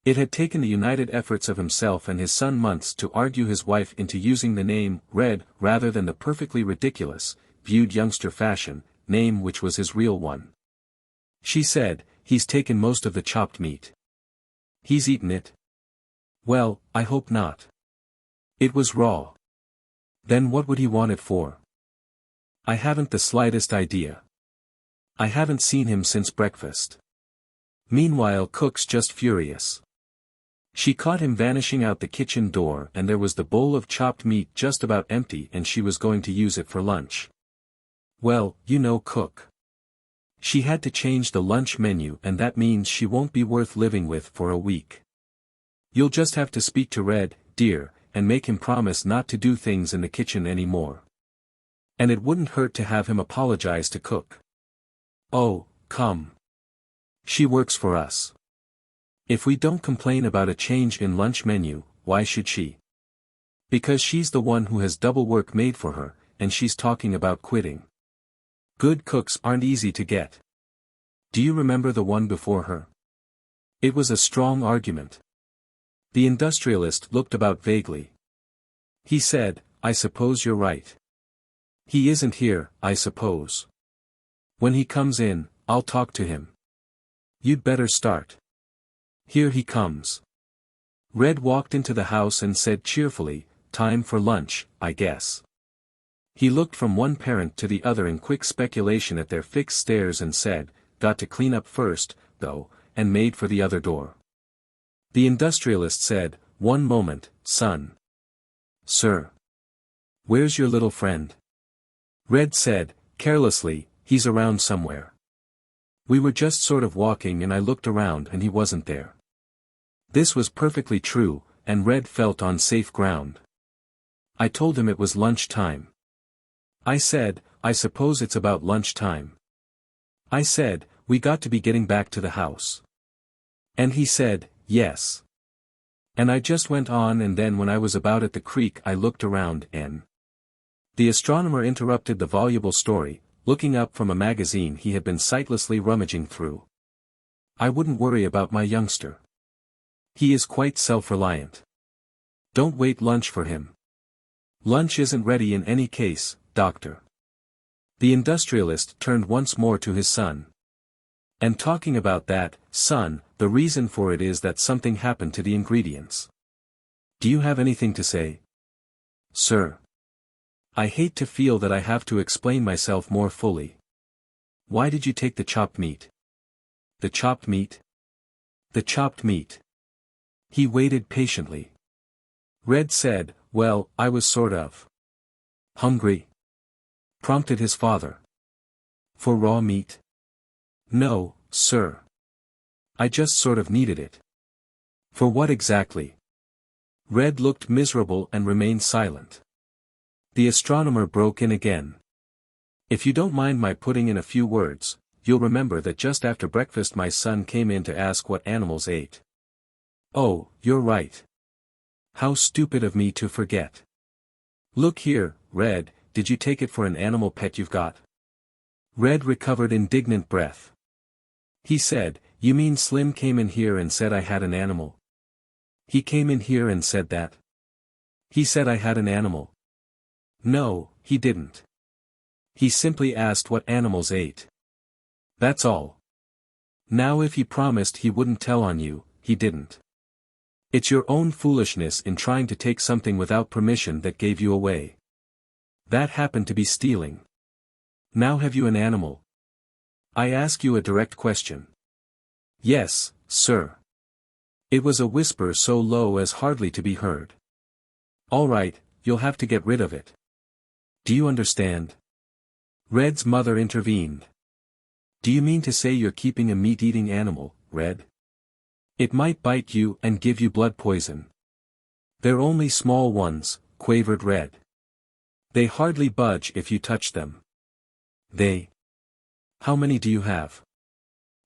[SPEAKER 1] It had taken the united efforts of himself and his son months to argue his wife into using the name, Red, rather than the perfectly ridiculous, viewed youngster fashion, name which was his real one. She said, "He's taken most of the chopped meat." "He's eaten it?" "Well, I hope not. It was raw." "Then what would he want it for?" "I haven't the slightest idea. I haven't seen him since breakfast." Meanwhile Cook's just furious. She caught him vanishing out the kitchen door and there was the bowl of chopped meat just about empty and she was going to use it for lunch. Well, you know Cook. She had to change the lunch menu and that means she won't be worth living with for a week. You'll just have to speak to Red, dear, and make him promise not to do things in the kitchen anymore. And it wouldn't hurt to have him apologize to Cook. Oh, come. She works for us. If we don't complain about a change in lunch menu, why should she? Because she's the one who has double work made for her, and she's talking about quitting. Good cooks aren't easy to get. Do you remember the one before her? It was a strong argument. The industrialist looked about vaguely. He said, "I suppose you're right. He isn't here, I suppose. When he comes in, I'll talk to him. You'd better start. Here he comes." Red walked into the house and said cheerfully, "Time for lunch, I guess." He looked from one parent to the other in quick speculation at their fixed stares and said, "Got to clean up first, though," and made for the other door. The industrialist said, "One moment, son." "Sir. Where's your little friend?" Red said, carelessly, "He's around somewhere. We were just sort of walking and I looked around and he wasn't there." This was perfectly true, and Red felt on safe ground. "I told him it was lunch time. I said, I suppose it's about lunch time. I said, we got to be getting back to the house. And he said, yes. And I just went on and then when I was about at the creek I looked around and..." The astronomer interrupted the voluble story, looking up from a magazine he had been sightlessly rummaging through. I wouldn't worry about my youngster. He is quite self-reliant. Don't wait lunch for him. Lunch isn't ready in any case, Doctor. The industrialist turned once more to his son. And talking about that, son, the reason for it is that something happened to the ingredients. Do you have anything to say? Sir. I hate to feel that I have to explain myself more fully. Why did you take the chopped meat? The chopped meat? The chopped meat. He waited patiently. Red said, well, I was sort of hungry. Prompted his father. For raw meat? No, sir. I just sort of needed it. For what exactly? Red looked miserable and remained silent. The astronomer broke in again. If you don't mind my putting in a few words, you'll remember that just after breakfast my son came in to ask what animals ate. Oh, you're right. How stupid of me to forget. Look here, Red, did you take it for an animal pet you've got? Red recovered indignant breath. He said, you mean Slim came in here and said I had an animal? He came in here and said that? He said I had an animal. No, he didn't. He simply asked what animals ate. That's all. Now if he promised he wouldn't tell on you, he didn't. It's your own foolishness in trying to take something without permission that gave you away. That happened to be stealing. Now have you an animal? I ask you a direct question. Yes, sir. It was a whisper so low as hardly to be heard. All right, you'll have to get rid of it. Do you understand? Red's mother intervened. Do you mean to say you're keeping a meat-eating animal, Red? It might bite you and give you blood poison. They're only small ones, quavered Red. They hardly budge if you touch them. They? How many do you have?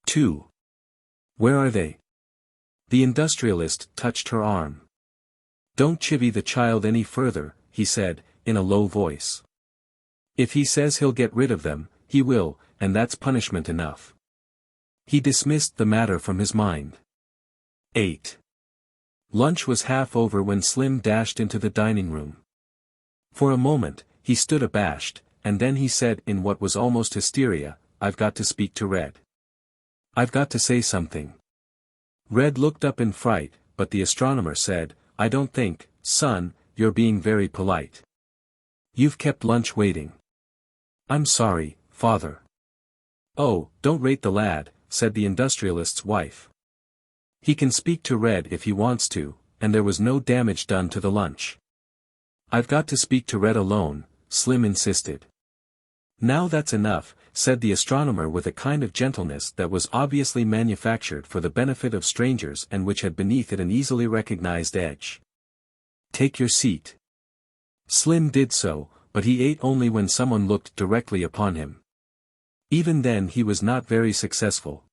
[SPEAKER 1] 2. Where are they? The industrialist touched her arm. Don't chivvy the child any further, he said, in a low voice. If he says he'll get rid of them, he will, and that's punishment enough. He dismissed the matter from his mind. 8. Lunch was half over when Slim dashed into the dining room. For a moment, he stood abashed, and then he said in what was almost hysteria, I've got to speak to Red. I've got to say something. Red looked up in fright, but the astronomer said, I don't think, son, you're being very polite. You've kept lunch waiting. I'm sorry, father. Oh, don't rate the lad, said the industrialist's wife. He can speak to Red if he wants to, and there was no damage done to the lunch. I've got to speak to Red alone, Slim insisted. Now that's enough, said the astronomer with a kind of gentleness that was obviously manufactured for the benefit of strangers and which had beneath it an easily recognized edge. Take your seat. Slim did so, but he ate only when someone looked directly upon him. Even then he was not very successful.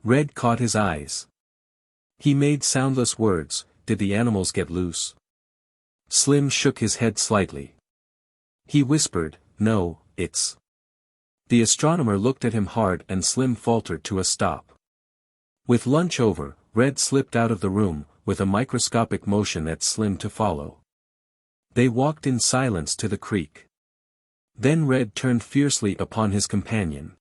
[SPEAKER 1] Red caught his eyes. He made soundless words, did the animals get loose? Slim shook his head slightly. He whispered, no, it's. The astronomer looked at him hard and Slim faltered to a stop. With lunch over, Red slipped out of the room, with a microscopic motion at Slim to follow. They walked in silence to the creek. Then Red turned fiercely upon his companion.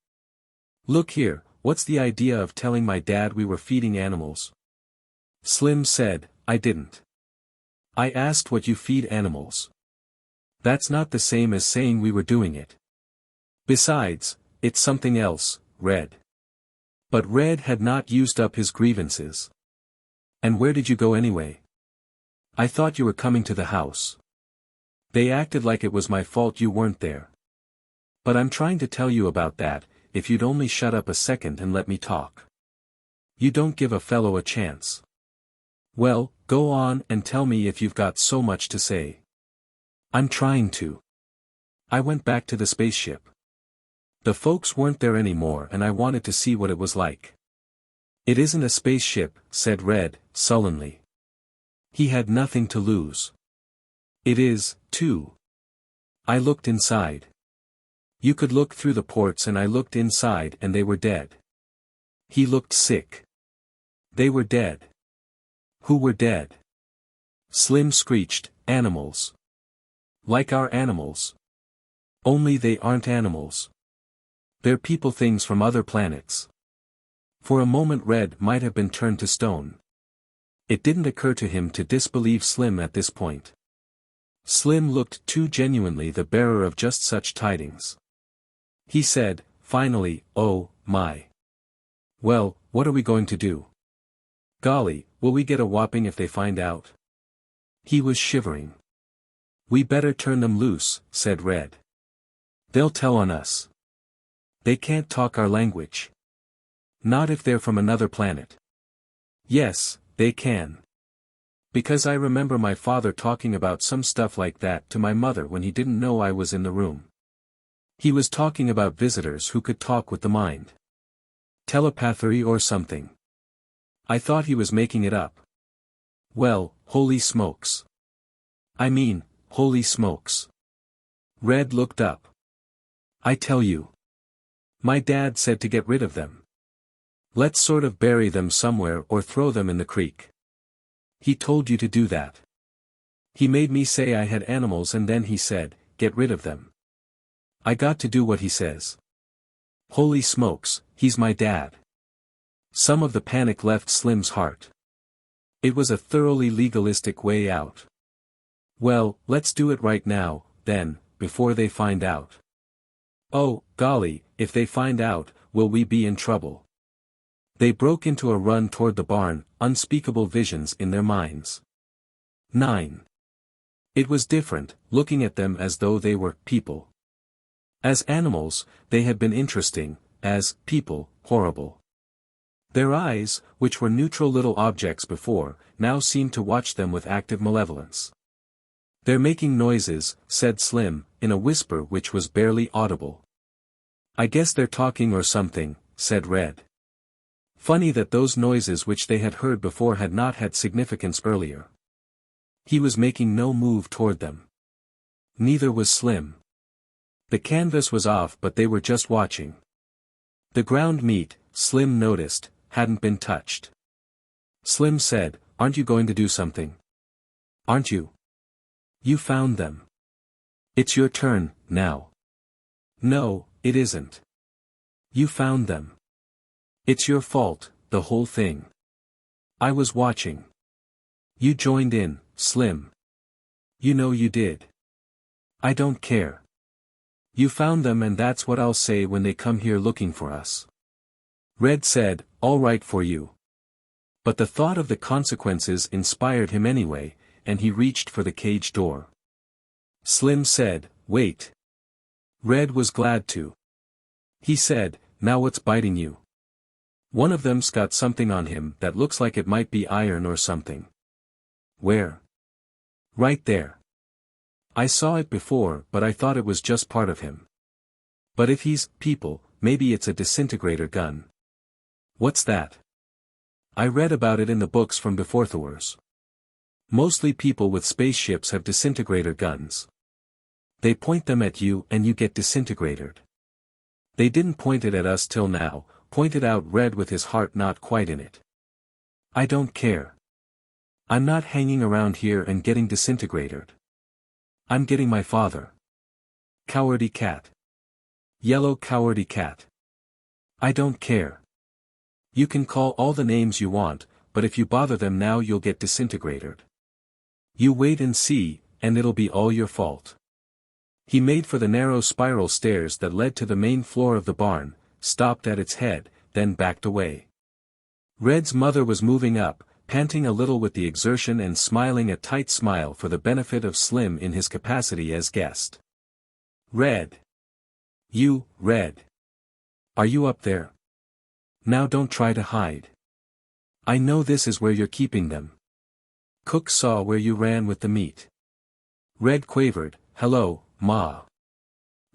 [SPEAKER 1] Look here, what's the idea of telling my dad we were feeding animals? Slim said, I didn't. I asked what you feed animals. That's not the same as saying we were doing it. Besides, it's something else, Red. But Red had not used up his grievances. And where did you go anyway? I thought you were coming to the house. They acted like it was my fault you weren't there. But I'm trying to tell you about that, if you'd only shut up a second and let me talk. You don't give a fellow a chance. Well, go on and tell me if you've got so much to say. I'm trying to. I went back to the spaceship. The folks weren't there anymore and I wanted to see what it was like. It isn't a spaceship, said Red, sullenly. He had nothing to lose. It is, too. I looked inside. You could look through the ports and I looked inside and they were dead. He looked sick. They were dead. Who were dead? Slim screeched, animals. Like our animals. Only they aren't animals. They're people, things from other planets. For a moment Red might have been turned to stone. It didn't occur to him to disbelieve Slim at this point. Slim looked too genuinely the bearer of just such tidings. He said, finally, "Oh, my. Well, what are we going to do? Golly, will we get a whopping if they find out?" He was shivering. "We better turn them loose," said Red. "They'll tell on us. They can't talk our language. Not if they're from another planet." "Yes, they can. Because I remember my father talking about some stuff like that to my mother when he didn't know I was in the room. He was talking about visitors who could talk with the mind. Telepathy or something. I thought he was making it up. Well, holy smokes. I mean, holy smokes." Red looked up. "I tell you. My dad said to get rid of them. Let's sort of bury them somewhere or throw them in the creek." "He told you to do that?" "He made me say I had animals and then he said, get rid of them. I got to do what he says." Holy smokes, he's my dad. Some of the panic left Slim's heart. It was a thoroughly legalistic way out. "Well, let's do it right now, then, before they find out." "Oh, golly, if they find out, will we be in trouble?" They broke into a run toward the barn, unspeakable visions in their minds. 9. It was different, looking at them as though they were people. As animals, they had been interesting, as people, horrible. Their eyes, which were neutral little objects before, now seemed to watch them with active malevolence. "They're making noises," said Slim, in a whisper which was barely audible. "I guess they're talking or something," said Red. Funny that those noises which they had heard before had not had significance earlier. He was making no move toward them. Neither was Slim. The canvas was off but they were just watching. The ground meat, Slim noticed, hadn't been touched. Slim said, "Aren't you going to do something? Aren't you? You found them. It's your turn, now." "No, it isn't. You found them. It's your fault, the whole thing. I was watching. You joined in, Slim. You know you did. I don't care. You found them and that's what I'll say when they come here looking for us." Red said, "All right for you." But the thought of the consequences inspired him anyway, and he reached for the cage door. Slim said, "Wait." Red was glad to. He said, "Now what's biting you?" "One of them's got something on him that looks like it might be iron or something." "Where?" "Right there. I saw it before but I thought it was just part of him. But if he's people, maybe it's a disintegrator gun." "What's that?" "I read about it in the books from before Thor's. Mostly people with spaceships have disintegrator guns. They point them at you and you get disintegrated. They didn't point it at us till now," pointed out Red with his heart not quite in it. "I don't care. I'm not hanging around here and getting disintegrated. I'm getting my father. Cowardy cat. Yellow cowardy cat. I don't care. You can call all the names you want, but if you bother them now you'll get disintegrated. You wait and see, and it'll be all your fault." He made for the narrow spiral stairs that led to the main floor of the barn, stopped at its head, then backed away. Red's mother was moving up, panting a little with the exertion and smiling a tight smile for the benefit of Slim in his capacity as guest. "Red. You, Red. Are you up there? Now don't try to hide. I know this is where you're keeping them. Cook saw where you ran with the meat." Red quavered, "Hello, Ma.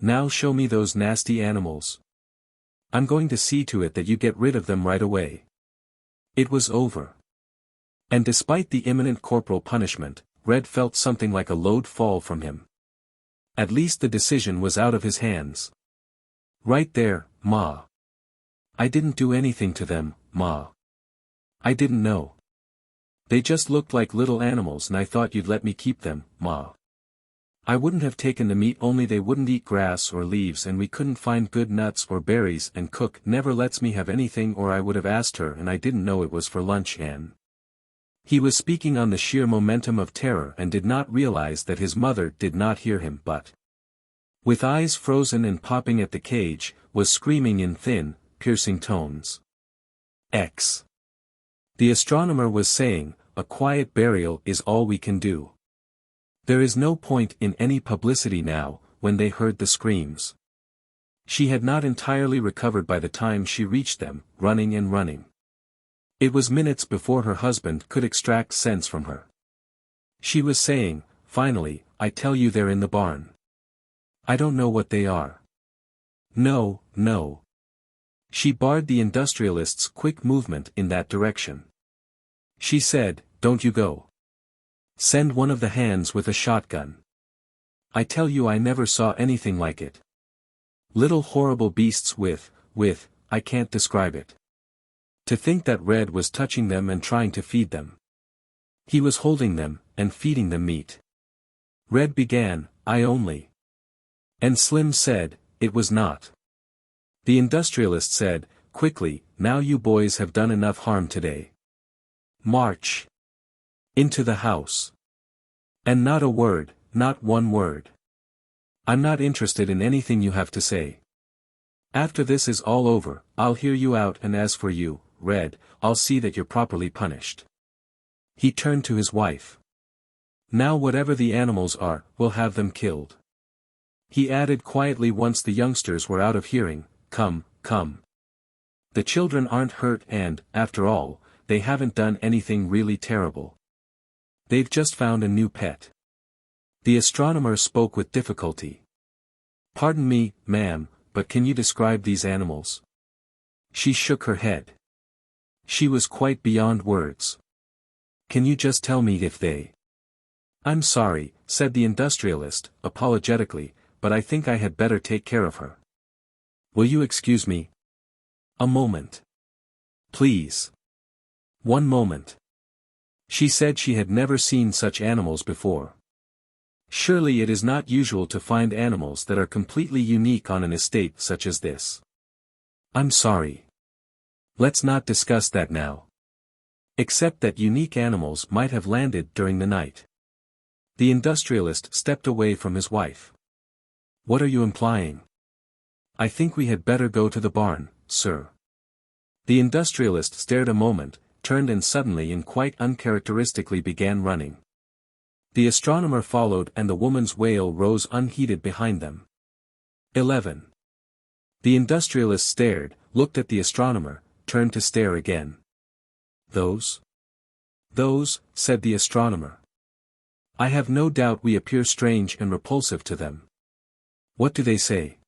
[SPEAKER 1] Now show me those nasty animals. I'm going to see to it that you get rid of them right away." It was over. And despite the imminent corporal punishment, Red felt something like a load fall from him. At least the decision was out of his hands. Right there, Ma. I didn't do anything to them, Ma. I didn't know. They just looked like little animals and I thought you'd let me keep them, Ma. I wouldn't have taken the meat only they wouldn't eat grass or leaves and we couldn't find good nuts or berries and Cook never lets me have anything or I would have asked her and I didn't know it was for lunch and... He was speaking on the sheer momentum of terror and did not realize that his mother did not hear him but, with eyes frozen and popping at the cage, was screaming in thin, piercing tones. X. The astronomer was saying, a quiet burial is all we can do. There is no point in any publicity now, when they heard the screams. She had not entirely recovered by the time she reached them, running and running. It was minutes before her husband could extract sense from her. She was saying, finally, I tell you they're in the barn. I don't know what they are. No, no. She barred the industrialist's quick movement in that direction. She said, don't you go. Send one of the hands with a shotgun. I tell you I never saw anything like it. Little horrible beasts with, I can't describe it. To think that Red was touching them and trying to feed them. He was holding them, and feeding them meat. Red began, I only. And Slim said, it was not. The industrialist said, quickly, now you boys have done enough harm today. March. Into the house. And not a word, not one word. I'm not interested in anything you have to say. After this is all over, I'll hear you out and as for you, Red, I'll see that you're properly punished. He turned to his wife. Now whatever the animals are, we'll have them killed. He added quietly once the youngsters were out of hearing, come. The children aren't hurt and, after all, they haven't done anything really terrible. They've just found a new pet. The astronomer spoke with difficulty. Pardon me, ma'am, but can you describe these animals? She shook her head. She was quite beyond words. Can you just tell me if they... I'm sorry, said the industrialist, apologetically, but I think I had better take care of her. Will you excuse me? A moment. Please. One moment. She said she had never seen such animals before. Surely it is not usual to find animals that are completely unique on an estate such as this. I'm sorry. Let's not discuss that now. Except that unique animals might have landed during the night. The industrialist stepped away from his wife. What are you implying? I think we had better go to the barn, sir. The industrialist stared a moment, turned and suddenly and quite uncharacteristically began running. The astronomer followed and the woman's wail rose unheeded behind them. 11. The industrialist stared, looked at the astronomer, turned to stare again. Those, said the astronomer. I have no doubt we appear strange and repulsive to them. What do they say?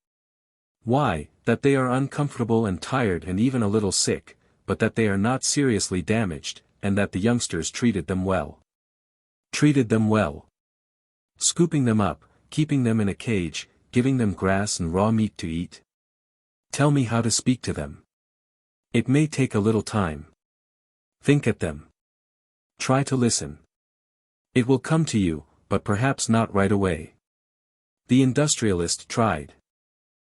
[SPEAKER 1] Why, that they are uncomfortable and tired and even a little sick, but that they are not seriously damaged, and that the youngsters treated them well. Treated them well. Scooping them up, keeping them in a cage, giving them grass and raw meat to eat. Tell me how to speak to them. It may take a little time. Think at them. Try to listen. It will come to you, but perhaps not right away. The industrialist tried.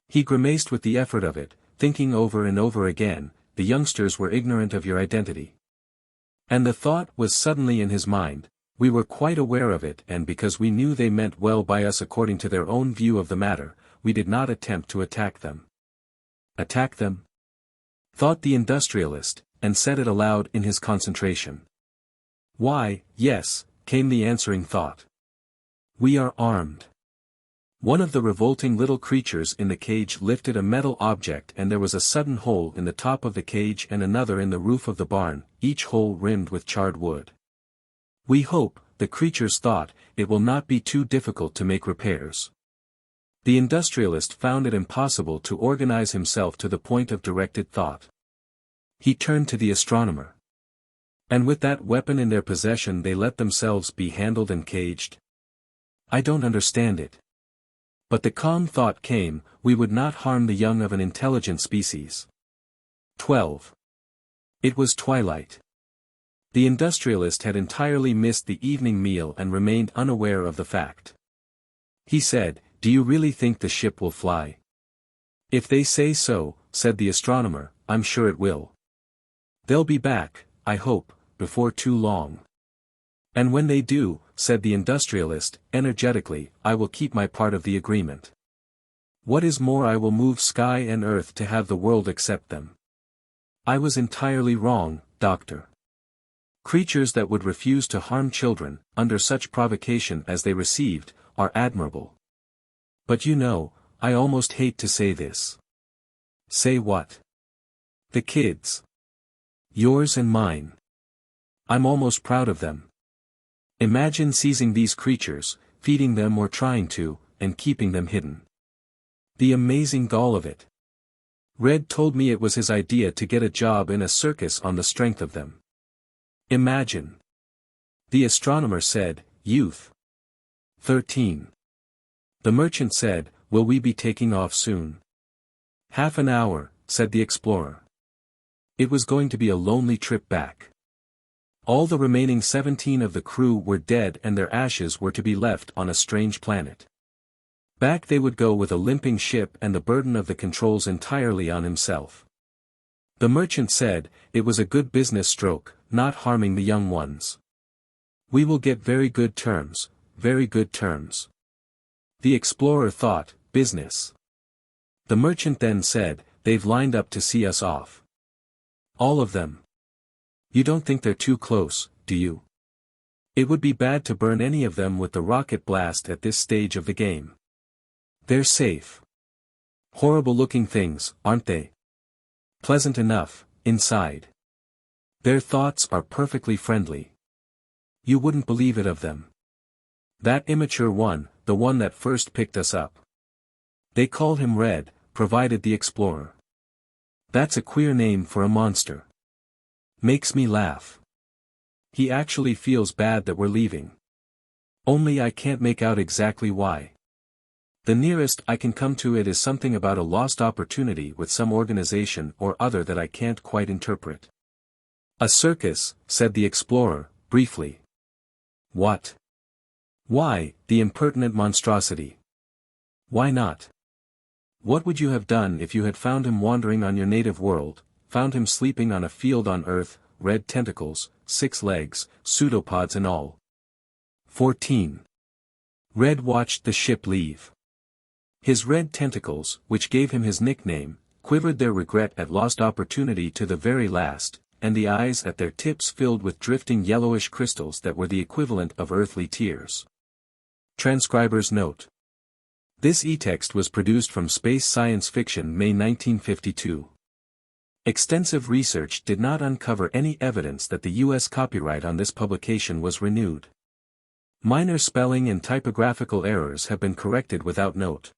[SPEAKER 1] He grimaced with the effort of it, thinking over and over again, the youngsters were ignorant of your identity. And the thought was suddenly in his mind, we were quite aware of it and because we knew they meant well by us according to their own view of the matter, we did not attempt to attack them. Attack them? Thought the industrialist, and said it aloud in his concentration. Why, yes, came the answering thought. We are armed. One of the revolting little creatures in the cage lifted a metal object and there was a sudden hole in the top of the cage and another in the roof of the barn, each hole rimmed with charred wood. We hope, the creatures thought, it will not be too difficult to make repairs. The industrialist found it impossible to organize himself to the point of directed thought. He turned to the astronomer. And with that weapon in their possession they let themselves be handled and caged? I don't understand it. But the calm thought came, we would not harm the young of an intelligent species. 12. It was twilight. The industrialist had entirely missed the evening meal and remained unaware of the fact. He said, "Do you really think the ship will fly?" "If they say so," said the astronomer, "I'm sure it will. They'll be back, I hope, before too long." "And when they do," said the industrialist, energetically, "I will keep my part of the agreement. What is more, I will move sky and earth to have the world accept them." "I was entirely wrong, Doctor. Creatures that would refuse to harm children, under such provocation as they received, are admirable. But you know, I almost hate to say this." "Say what?" "The kids. Yours and mine. I'm almost proud of them. Imagine seizing these creatures, feeding them or trying to, and keeping them hidden. The amazing gall of it. Red told me it was his idea to get a job in a circus on the strength of them. Imagine." The astronomer said, "Youth." 13. The merchant said, "Will we be taking off soon?" "Half an hour," said the explorer. It was going to be a lonely trip back. All the remaining 17 of the crew were dead and their ashes were to be left on a strange planet. Back they would go with a limping ship and the burden of the controls entirely on himself. The merchant said, "It was a good business stroke, not harming the young ones. We will get very good terms, very good terms." The explorer thought, business. The merchant then said, "They've lined up to see us off. All of them. You don't think they're too close, do you? It would be bad to burn any of them with the rocket blast at this stage of the game. They're safe. Horrible-looking things, aren't they? Pleasant enough, inside. Their thoughts are perfectly friendly. You wouldn't believe it of them. That immature one, the one that first picked us up. They called him Red," provided the explorer. "That's a queer name for a monster. Makes me laugh. He actually feels bad that we're leaving. Only I can't make out exactly why. The nearest I can come to it is something about a lost opportunity with some organization or other that I can't quite interpret." "A circus," said the explorer, briefly. "What? Why, the impertinent monstrosity. Why not? What would you have done if you had found him wandering on your native world, found him sleeping on a field on Earth, red tentacles, 6 legs, pseudopods and all?" 14. Red watched the ship leave. His red tentacles, which gave him his nickname, quivered their regret at lost opportunity to the very last, and the eyes at their tips filled with drifting yellowish crystals that were the equivalent of earthly tears. Transcriber's note. This e-text was produced from Space Science Fiction, May 1952. Extensive research did not uncover any evidence that the U.S. copyright on this publication was renewed. Minor spelling and typographical errors have been corrected without note.